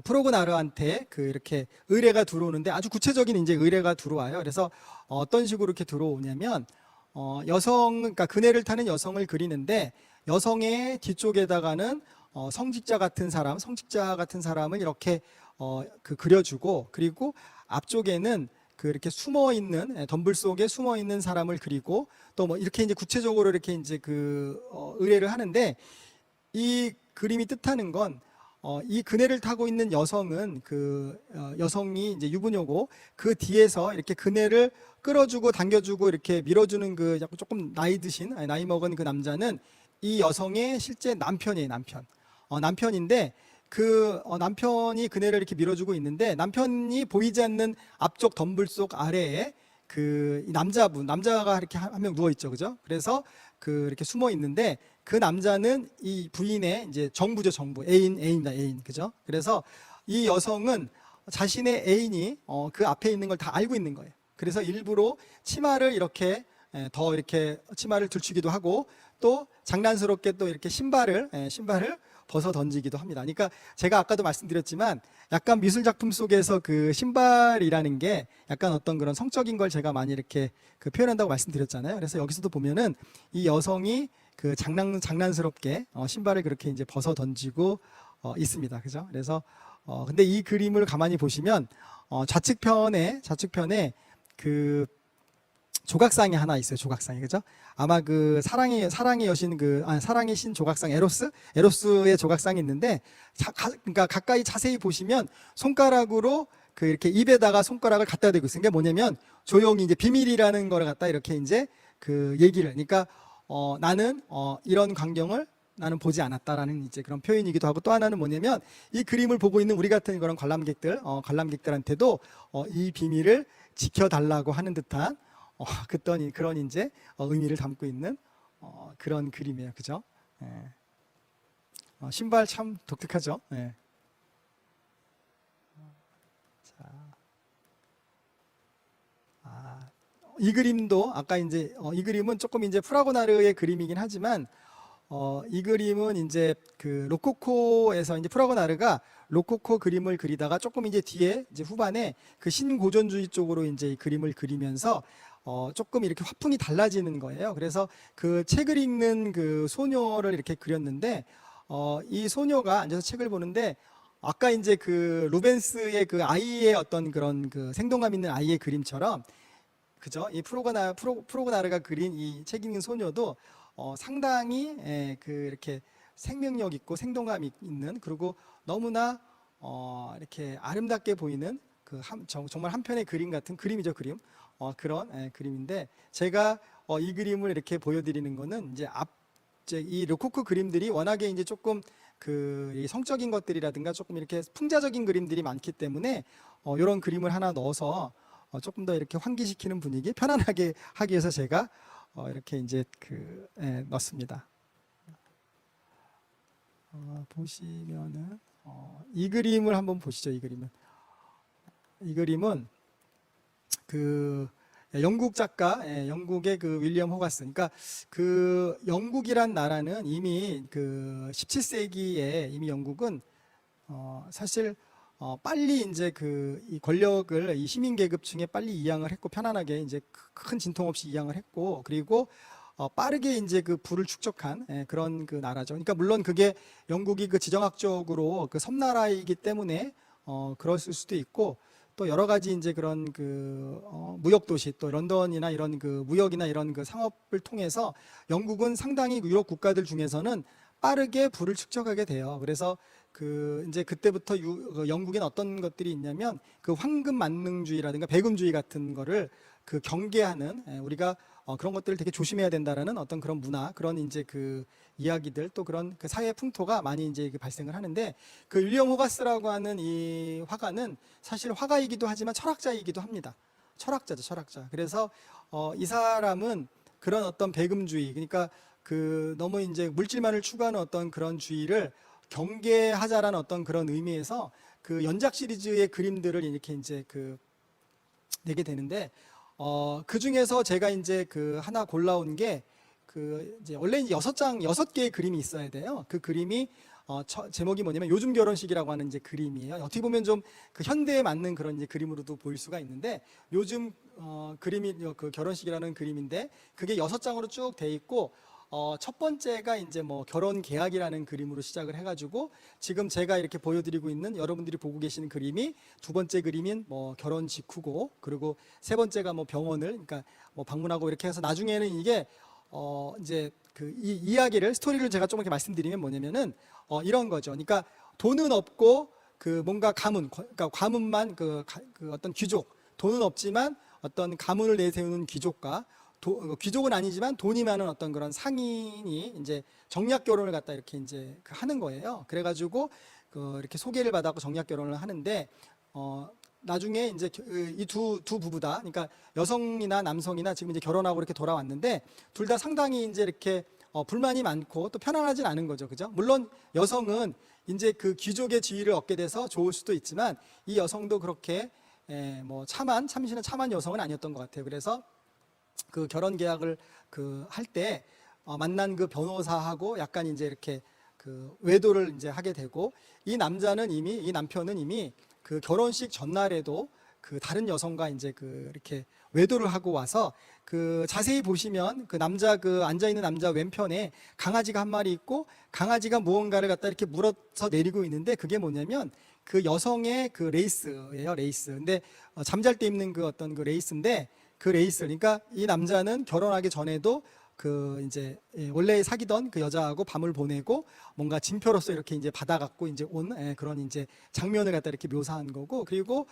프로그나르한테 이렇게 의뢰가 들어오는데, 아주 구체적인 이제 의뢰가 들어와요. 그래서 어떤 식으로 이렇게 들어오냐면, 그러니까 그네를 타는 여성을 그리는데, 여성의 뒤쪽에다가는 성직자 같은 사람을 이렇게 그려주고, 그리고 앞쪽에는 이렇게 숨어 있는, 덤불 속에 숨어 있는 사람을 그리고, 또 뭐 이렇게 이제 구체적으로 이렇게 이제 의뢰를 하는데, 이 그림이 뜻하는 건 이 그네를 타고 있는 여성은 여성이 이제 유부녀고, 그 뒤에서 이렇게 그네를 끌어주고 당겨주고 이렇게 밀어주는 조금 나이 먹은 남자는 이 여성의 실제 남편이에요, 남편. 남편인데, 남편이 그네를 이렇게 밀어주고 있는데, 남편이 보이지 않는 앞쪽 덤불 속 아래에 남자가 이렇게 한 명 누워 있죠, 그죠? 그래서 이렇게 숨어 있는데, 그 남자는 이 부인의 이제 정부죠, 정부. 애인이다, 애인, 그죠? 그래서 이 여성은 자신의 애인이 그 앞에 있는 걸 다 알고 있는 거예요. 그래서 일부러 치마를 이렇게 치마를 들추기도 하고, 또 장난스럽게 또 이렇게 신발을 벗어 던지기도 합니다. 그러니까 제가 아까도 말씀드렸지만, 약간 미술 작품 속에서 신발이라는 게 약간 어떤 그런 성적인 걸 제가 많이 이렇게 표현한다고 말씀드렸잖아요. 그래서 여기서도 보면은 이 여성이 장난스럽게 신발을 그렇게 이제 벗어 던지고 있습니다. 그죠? 그래서 근데 이 그림을 가만히 보시면 좌측편에 조각상이 하나 있어요. 조각상이, 그죠? 아마 사랑의 여신 사랑의 신 조각상, 에로스의 조각상이 있는데, 그러니까 가까이 자세히 보시면 손가락으로 이렇게 입에다가 손가락을 갖다 대고 있어요. 게 뭐냐면 조용히 이제 비밀이라는 거를 갖다 이렇게 이제 얘기를, 그러니까 나는 이런 광경을 나는 보지 않았다라는 이제 그런 표현이기도 하고, 또 하나는 뭐냐면 이 그림을 보고 있는 우리 같은 그런 관람객들한테도 이 비밀을 지켜달라고 하는 듯한 그런 이제 의미를 담고 있는 그런 그림이에요, 그죠? 예. 신발 참 독특하죠. 예. 자, 이 그림도 아까 이제 이 그림은 조금 이제 프라고나르의 그림이긴 하지만 이 그림은 이제 그 로코코에서 이제 프라고나르가 로코코 그림을 그리다가 조금 이제 뒤에 이제 후반에 그 신고전주의 쪽으로 이제 이 그림을 그리면서 조금 이렇게 화풍이 달라지는 거예요. 그래서 그 책을 읽는 그 소녀를 이렇게 그렸는데 이 소녀가 앉아서 책을 보는데 아까 이제 그 루벤스의 그 아이의 어떤 그런 그 생동감 있는 아이의 그림처럼, 그죠? 이 프로고나르가 그린 이 책 읽는 소녀도 상당히 이렇게 생명력 있고 생동감 있는, 그리고 너무나 이렇게 아름답게 보이는 정말 한 편의 그림 같은 그림이죠, 그림. 그런 그림인데, 제가 이 그림을 이렇게 보여드리는 거는 이제 이 로코코 그림들이 워낙에 이제 조금 이 성적인 것들이라든가 조금 이렇게 풍자적인 그림들이 많기 때문에 이런 그림을 하나 넣어서 조금 더 이렇게 환기시키는 분위기, 편안하게 하기 위해서 제가 이렇게 이제 넣습니다. 보시면은 이 그림을 한번 보시죠. 이 그림은 그 영국 작가, 영국의 그 윌리엄 호가스. 그러니까 그 영국이란 나라는 이미 그 17세기에 이미 영국은 사실 빨리 이제 이 권력을 이 시민 계급층에 빨리 이양을 했고, 편안하게 이제 큰 진통 없이 이양을 했고, 그리고 빠르게 이제 그 부를 축적한 그런 그 나라죠. 그러니까 물론 그게 영국이 그 지정학적으로 그 섬나라이기 때문에 그랬을 수도 있고, 또 여러 가지 이제 그런 그 무역 도시, 또 런던이나 이런 그 무역이나 이런 그 상업을 통해서 영국은 상당히 유럽 국가들 중에서는 빠르게 부를 축적하게 돼요. 그래서 그 이제 그때부터 영국엔 어떤 것들이 있냐면 그 황금 만능주의라든가 배금주의 같은 거를 그 경계하는, 우리가 그런 것들을 되게 조심해야 된다라는 어떤 그런 문화, 그런 이제 그 이야기들, 또 그런 그 사회 풍토가 많이 이제 발생을 하는데, 그 윌리엄 호가스라고 하는 이 화가는 사실 화가이기도 하지만 철학자이기도 합니다. 철학자죠, 철학자. 그래서 이 사람은 그런 어떤 배금주의, 그러니까 그 너무 이제 물질만을 추구하는 어떤 그런 주의를 경계하자라는 어떤 그런 의미에서 그 연작 시리즈의 그림들을 이렇게 이제 내게 되는데, 그 중에서 제가 이제 그 하나 골라온 게 이제 원래 이제 6개의 그림이 있어야 돼요. 그 그림이 제목이 뭐냐면 요즘 결혼식이라고 하는 이제 그림이에요. 어떻게 보면 좀 그 현대에 맞는 그런 이제 그림으로도 보일 수가 있는데, 요즘 그림이 그 결혼식이라는 그림인데, 그게 6장으로 쭉 돼 있고, 첫 번째가 이제 뭐 결혼 계약이라는 그림으로 시작을 해가지고, 지금 제가 이렇게 보여드리고 있는 여러분들이 보고 계시는 그림이 두 번째 그림인 뭐 결혼 직후고, 그리고 세 번째가 뭐 병원을, 그러니까 뭐 방문하고, 이렇게 해서 나중에는 이게 이제 이 이야기를, 스토리를 제가 좀 이렇게 말씀드리면 뭐냐면은 이런 거죠. 그러니까 돈은 없고 그 뭔가 그러니까 가문만 그 어떤 귀족, 돈은 없지만 어떤 가문을 내세우는 귀족과 귀족은 아니지만 돈이 많은 어떤 그런 상인이 이제 정략 결혼을 갖다 이렇게 이제 하는 거예요. 그래가지고 이렇게 소개를 받았고 정략 결혼을 하는데, 나중에 이제 이 두 부부다, 그러니까 여성이나 남성이나 지금 이제 결혼하고 이렇게 돌아왔는데, 둘 다 상당히 이제 이렇게 불만이 많고 또 편안하진 않은 거죠, 그죠? 물론 여성은 이제 그 귀족의 지위를 얻게 돼서 좋을 수도 있지만, 이 여성도 그렇게 뭐 참신한 참한 여성은 아니었던 것 같아요. 그래서 그 결혼 계약을 할 때 만난 그 변호사하고 약간 이제 이렇게 그 외도를 이제 하게 되고, 이 남편은 이미 그 결혼식 전날에도 그 다른 여성과 이제 이렇게 외도를 하고 와서, 자세히 보시면 그 앉아 있는 남자 왼편에 강아지가 한 마리 있고, 강아지가 무언가를 갖다 이렇게 물어서 내리고 있는데, 그게 뭐냐면 그 여성의 그 레이스예요, 레이스. 근데 잠잘 때 입는 그 어떤 그 레이스인데, 그 레이스, 그러니까 이 남자는 결혼하기 전에도 이제 원래 사귀던 그 여자하고 밤을 보내고 뭔가 징표로서 이렇게 이제 받아갖고 이제 온 그런 이제 장면을 갖다 이렇게 묘사한 거고, 그리고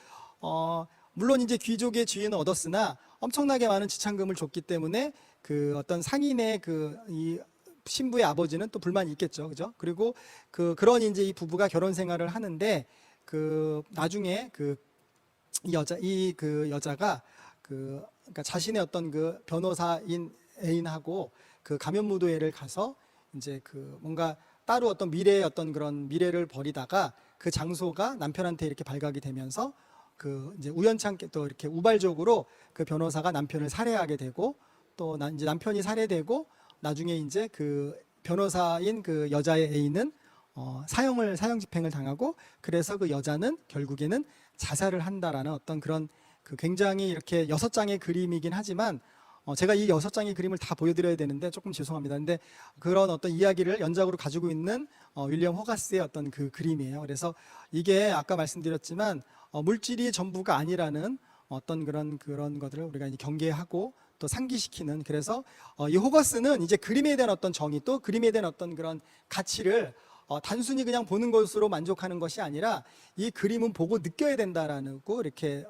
물론 이제 귀족의 지위는 얻었으나 엄청나게 많은 지참금을 줬기 때문에 그 어떤 상인의 그 이 신부의 아버지는 또 불만이 있겠죠, 그죠? 그리고 그런 이제 이 부부가 결혼 생활을 하는데 그 나중에 그 여자가 그러니까 자신의 어떤 그 변호사인 애인하고 그 가면무도회를 가서 이제 그 뭔가 따로 어떤 미래의 어떤 그런 미래를 벌이다가 그 장소가 남편한테 이렇게 발각이 되면서 그 이제 우연찮게 또 이렇게 우발적으로 그 변호사가 남편을 살해하게 되고 또 이제 남편이 살해되고 나중에 이제 그 변호사인 그 여자의 애인은 사형 집행을 당하고 그래서 그 여자는 결국에는 자살을 한다라는 어떤 그런 그 굉장히 이렇게 6장의 그림이긴 하지만 제가 이 6장의 그림을 다 보여드려야 되는데 조금 죄송합니다. 근데 그런 어떤 이야기를 연작으로 가지고 있는 윌리엄 호가스의 어떤 그 그림이에요. 그래서 이게 아까 말씀드렸지만 물질이 전부가 아니라는 어떤 그런 것들을 우리가 이제 경계하고 또 상기시키는, 그래서 이 호가스는 이제 그림에 대한 어떤 정의 또 그림에 대한 어떤 그런 가치를 단순히 그냥 보는 것으로 만족하는 것이 아니라 이 그림은 보고 느껴야 된다라는 거 이렇게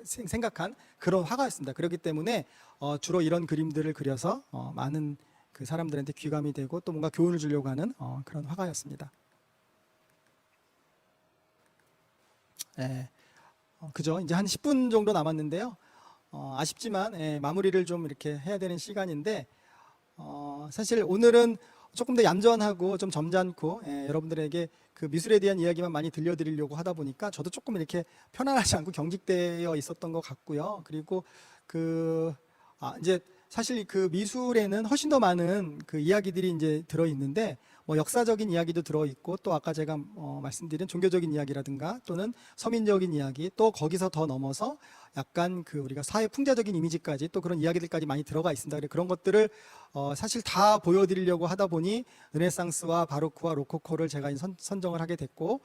생각한 그런 화가였습니다. 그렇기 때문에 주로 이런 그림들을 그려서 많은 그 사람들한테 귀감이 되고 또 뭔가 교훈을 주려고 하는 그런 화가였습니다. 그죠? 이제 한 10분 정도 남았는데요. 아쉽지만 마무리를 좀 이렇게 해야 되는 시간인데 사실 오늘은 조금 더 얌전하고 좀 점잖고 여러분들에게 그 미술에 대한 이야기만 많이 들려드리려고 하다 보니까 저도 조금 이렇게 편안하지 않고 경직되어 있었던 것 같고요. 그리고 이제 사실 그 미술에는 훨씬 더 많은 그 이야기들이 이제 들어 있는데 뭐 역사적인 이야기도 들어 있고 또 아까 제가 말씀드린 종교적인 이야기라든가 또는 서민적인 이야기 또 거기서 더 넘어서 약간 그 우리가 사회 풍자적인 이미지까지 또 그런 이야기들까지 많이 들어가 있습니다. 그런 것들을 사실 다 보여드리려고 하다 보니 르네상스와 바로크와 로코코를 제가 선정을 하게 됐고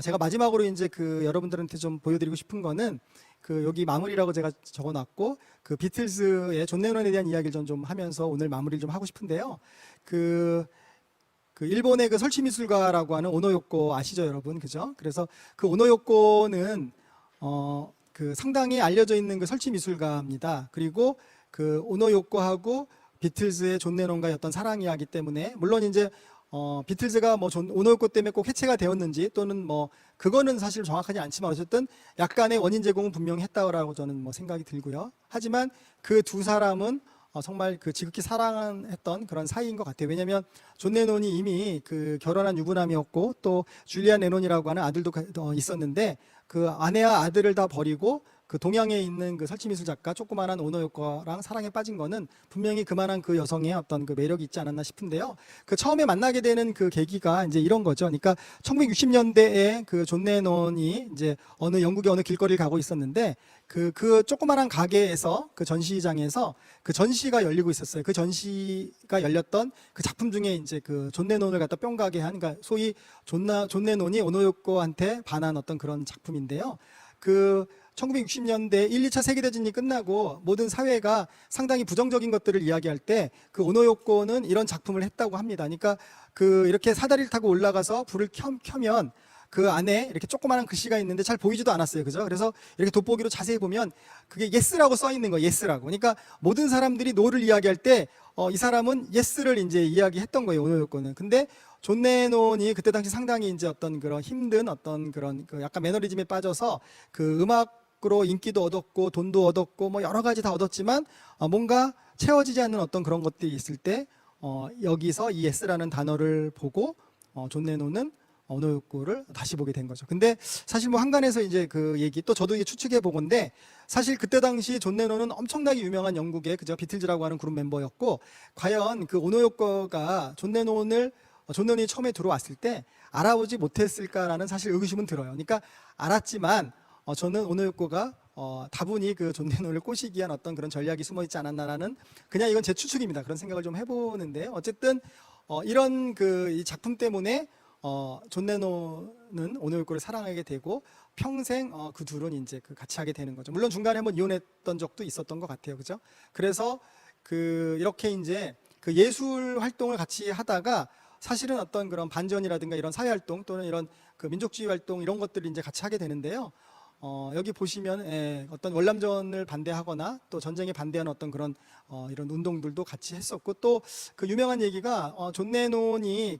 제가 마지막으로 이제 그 여러분들한테 좀 보여드리고 싶은 거는 그 여기 마무리라고 제가 적어놨고 그 비틀즈의 존 레논에 대한 이야기를 좀 하면서 오늘 마무리를 좀 하고 싶은데요. 그 일본의 그 설치미술가라고 하는 오노요코 아시죠, 여러분? 그죠? 그래서 그 오노요코는 그 상당히 알려져 있는 그 설치미술가입니다. 그리고 그 오노요코하고 비틀즈의 존 레논과의 어떤 사랑 이야기 때문에 물론 이제 비틀즈가 뭐 오노요코 때문에 꼭 해체가 되었는지 또는 뭐 그거는 사실 정확하지 않지만 어쨌든 약간의 원인 제공은 분명히 했다고 저는 뭐 생각이 들고요. 하지만 그 두 사람은 정말 그 지극히 사랑했던 그런 사이인 것 같아요. 왜냐하면 존 레논이 이미 그 결혼한 유부남이었고 또 줄리안 레논이라고 하는 아들도 있었는데 그 아내와 아들을 다 버리고 그 동양에 있는 그 설치미술 작가 조그만한 오노요코랑 사랑에 빠진 거는 분명히 그만한 그 여성의 어떤 그 매력이 있지 않았나 싶은데요. 그 처음에 만나게 되는 그 계기가 이제 이런 거죠. 그러니까 1960년대에 그 존 레논이 이제 영국의 어느 길거리를 가고 있었는데 그 조그만한 가게에서 그 전시장에서 그 전시가 열리고 있었어요. 그 전시가 열렸던 그 작품 중에 이제 그 존 레논을 갖다 뿅 가게 한, 그러니까 소위 존 레논이 오노요코한테 반한 어떤 그런 작품인데요. 그 1960년대 1, 2차 세계대전이 끝나고 모든 사회가 상당히 부정적인 것들을 이야기할 때 그 오노요코는 이런 작품을 했다고 합니다. 그러니까 그 이렇게 사다리를 타고 올라가서 불을 켜면 그 안에 이렇게 조그마한 글씨가 있는데 잘 보이지도 않았어요. 그죠? 그래서 이렇게 돋보기로 자세히 보면 그게 yes라고 써 있는 거예요. yes라고. 그러니까 모든 사람들이 no를 이야기할 때 이 사람은 yes를 이제 이야기했던 거예요. 오노요코는. 근데 존 레논이 그때 당시 상당히 이제 어떤 그런 힘든 어떤 그런 그 약간 매너리즘에 빠져서 그 음악으로 인기도 얻었고 돈도 얻었고 뭐 여러 가지 다 얻었지만 뭔가 채워지지 않는 어떤 그런 것들이 있을 때 여기서 이 yes라는 단어를 보고 존 레논은 오노요코를 다시 보게 된 거죠. 근데 사실 뭐 한간에서 이제 그 얘기 또 저도 이게 추측해 보건데 사실 그때 당시 존 레논은 엄청나게 유명한 영국의 그저 비틀즈라고 하는 그룹 멤버였고 과연 그 오노요코가 존 레논이 처음에 들어왔을 때 알아보지 못했을까라는 사실 의구심은 들어요. 그러니까 알았지만 저는 오노요코가 다분히 그 존 레논을 꼬시기 위한 어떤 그런 전략이 숨어 있지 않았나라는 그냥 이건 제 추측입니다. 그런 생각을 좀 해보는데 어쨌든 이런 그 이 작품 때문에 존 레논은 오노요코를 사랑하게 되고 평생 그 둘은 이제 그 같이 하게 되는 거죠. 물론 중간에 한번 이혼했던 적도 있었던 것 같아요, 그죠? 그래서 그 이렇게 이제 그 예술 활동을 같이 하다가 사실은 어떤 그런 반전이라든가 이런 사회 활동 또는 이런 그 민족주의 활동 이런 것들을 이제 같이 하게 되는데요. 여기 보시면 어떤 월남전을 반대하거나 또 전쟁에 반대하는 어떤 그런 이런 운동들도 같이 했었고, 또 그 유명한 얘기가 존 레논이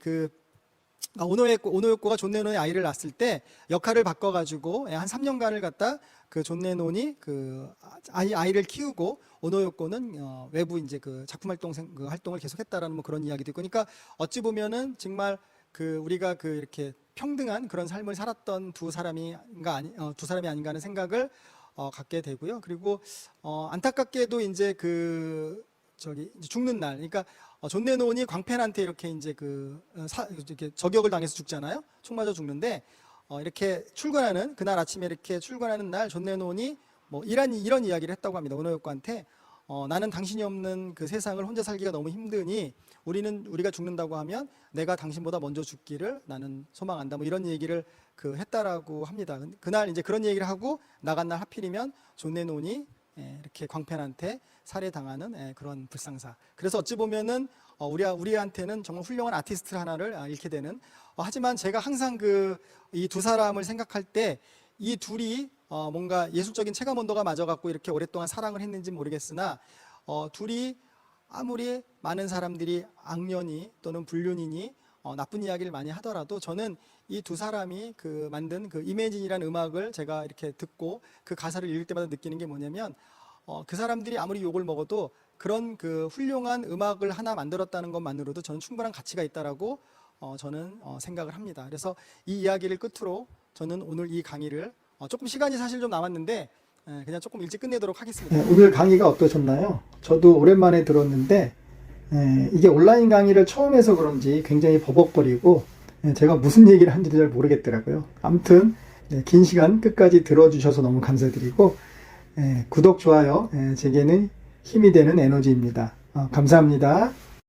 오노요코가 존 레논의 아이를 낳았을 때 역할을 바꿔가지고 한 3년간을 갖다 그 존 레논이 그 아이를 키우고 오노요코는 외부 이제 그 작품 활동을 계속했다라는 뭐 그런 이야기도 있고, 그러니까 어찌 보면은 정말 그 우리가 그 이렇게 평등한 그런 삶을 살았던 두 사람이 아닌가 하는 생각을 갖게 되고요. 그리고 안타깝게도 이제 이제 죽는 날, 그러니까 존 레논이 광팬한테 이렇게 이제 이렇게 저격을 당해서 죽잖아요. 총 맞아 죽는데 이렇게 출근하는 그날 아침에 이렇게 출근하는 날 존 레논이 뭐 이런 이야기를 했다고 합니다. 오노요코한테 나는 당신이 없는 그 세상을 혼자 살기가 너무 힘드니 우리가 죽는다고 하면 내가 당신보다 먼저 죽기를 나는 소망한다. 뭐 이런 얘기를 했다라고 합니다. 그날 이제 그런 얘기를 하고 나간 날 하필이면 존 레논이 이렇게 광팬한테 살해당하는 그런 불상사. 그래서 어찌 보면은 우리한테는 정말 훌륭한 아티스트 하나를 잃게 되는. 하지만 제가 항상 이 두 사람을 생각할 때 이 둘이 뭔가 예술적인 체감 온도가 맞아갖고 이렇게 오랫동안 사랑을 했는지 모르겠으나 둘이 아무리 많은 사람들이 악년이 또는 불륜이니 나쁜 이야기를 많이 하더라도 저는 이 두 사람이 만든 이매진이라는 음악을 제가 이렇게 듣고 그 가사를 읽을 때마다 느끼는 게 뭐냐면 그 사람들이 아무리 욕을 먹어도 그런 훌륭한 음악을 하나 만들었다는 것만으로도 저는 충분한 가치가 있다라고 저는 생각을 합니다. 그래서 이 이야기를 끝으로 저는 오늘 이 강의를 조금 시간이 사실 좀 남았는데 그냥 조금 일찍 끝내도록 하겠습니다. 오늘 강의가 어떠셨나요? 저도 오랜만에 들었는데 이게 온라인 강의를 처음 해서 그런지 굉장히 버벅거리고 제가 무슨 얘기를 하는지도 잘 모르겠더라고요. 아무튼 긴 시간 끝까지 들어주셔서 너무 감사드리고 구독, 좋아요 제게는 힘이 되는 에너지입니다. 감사합니다.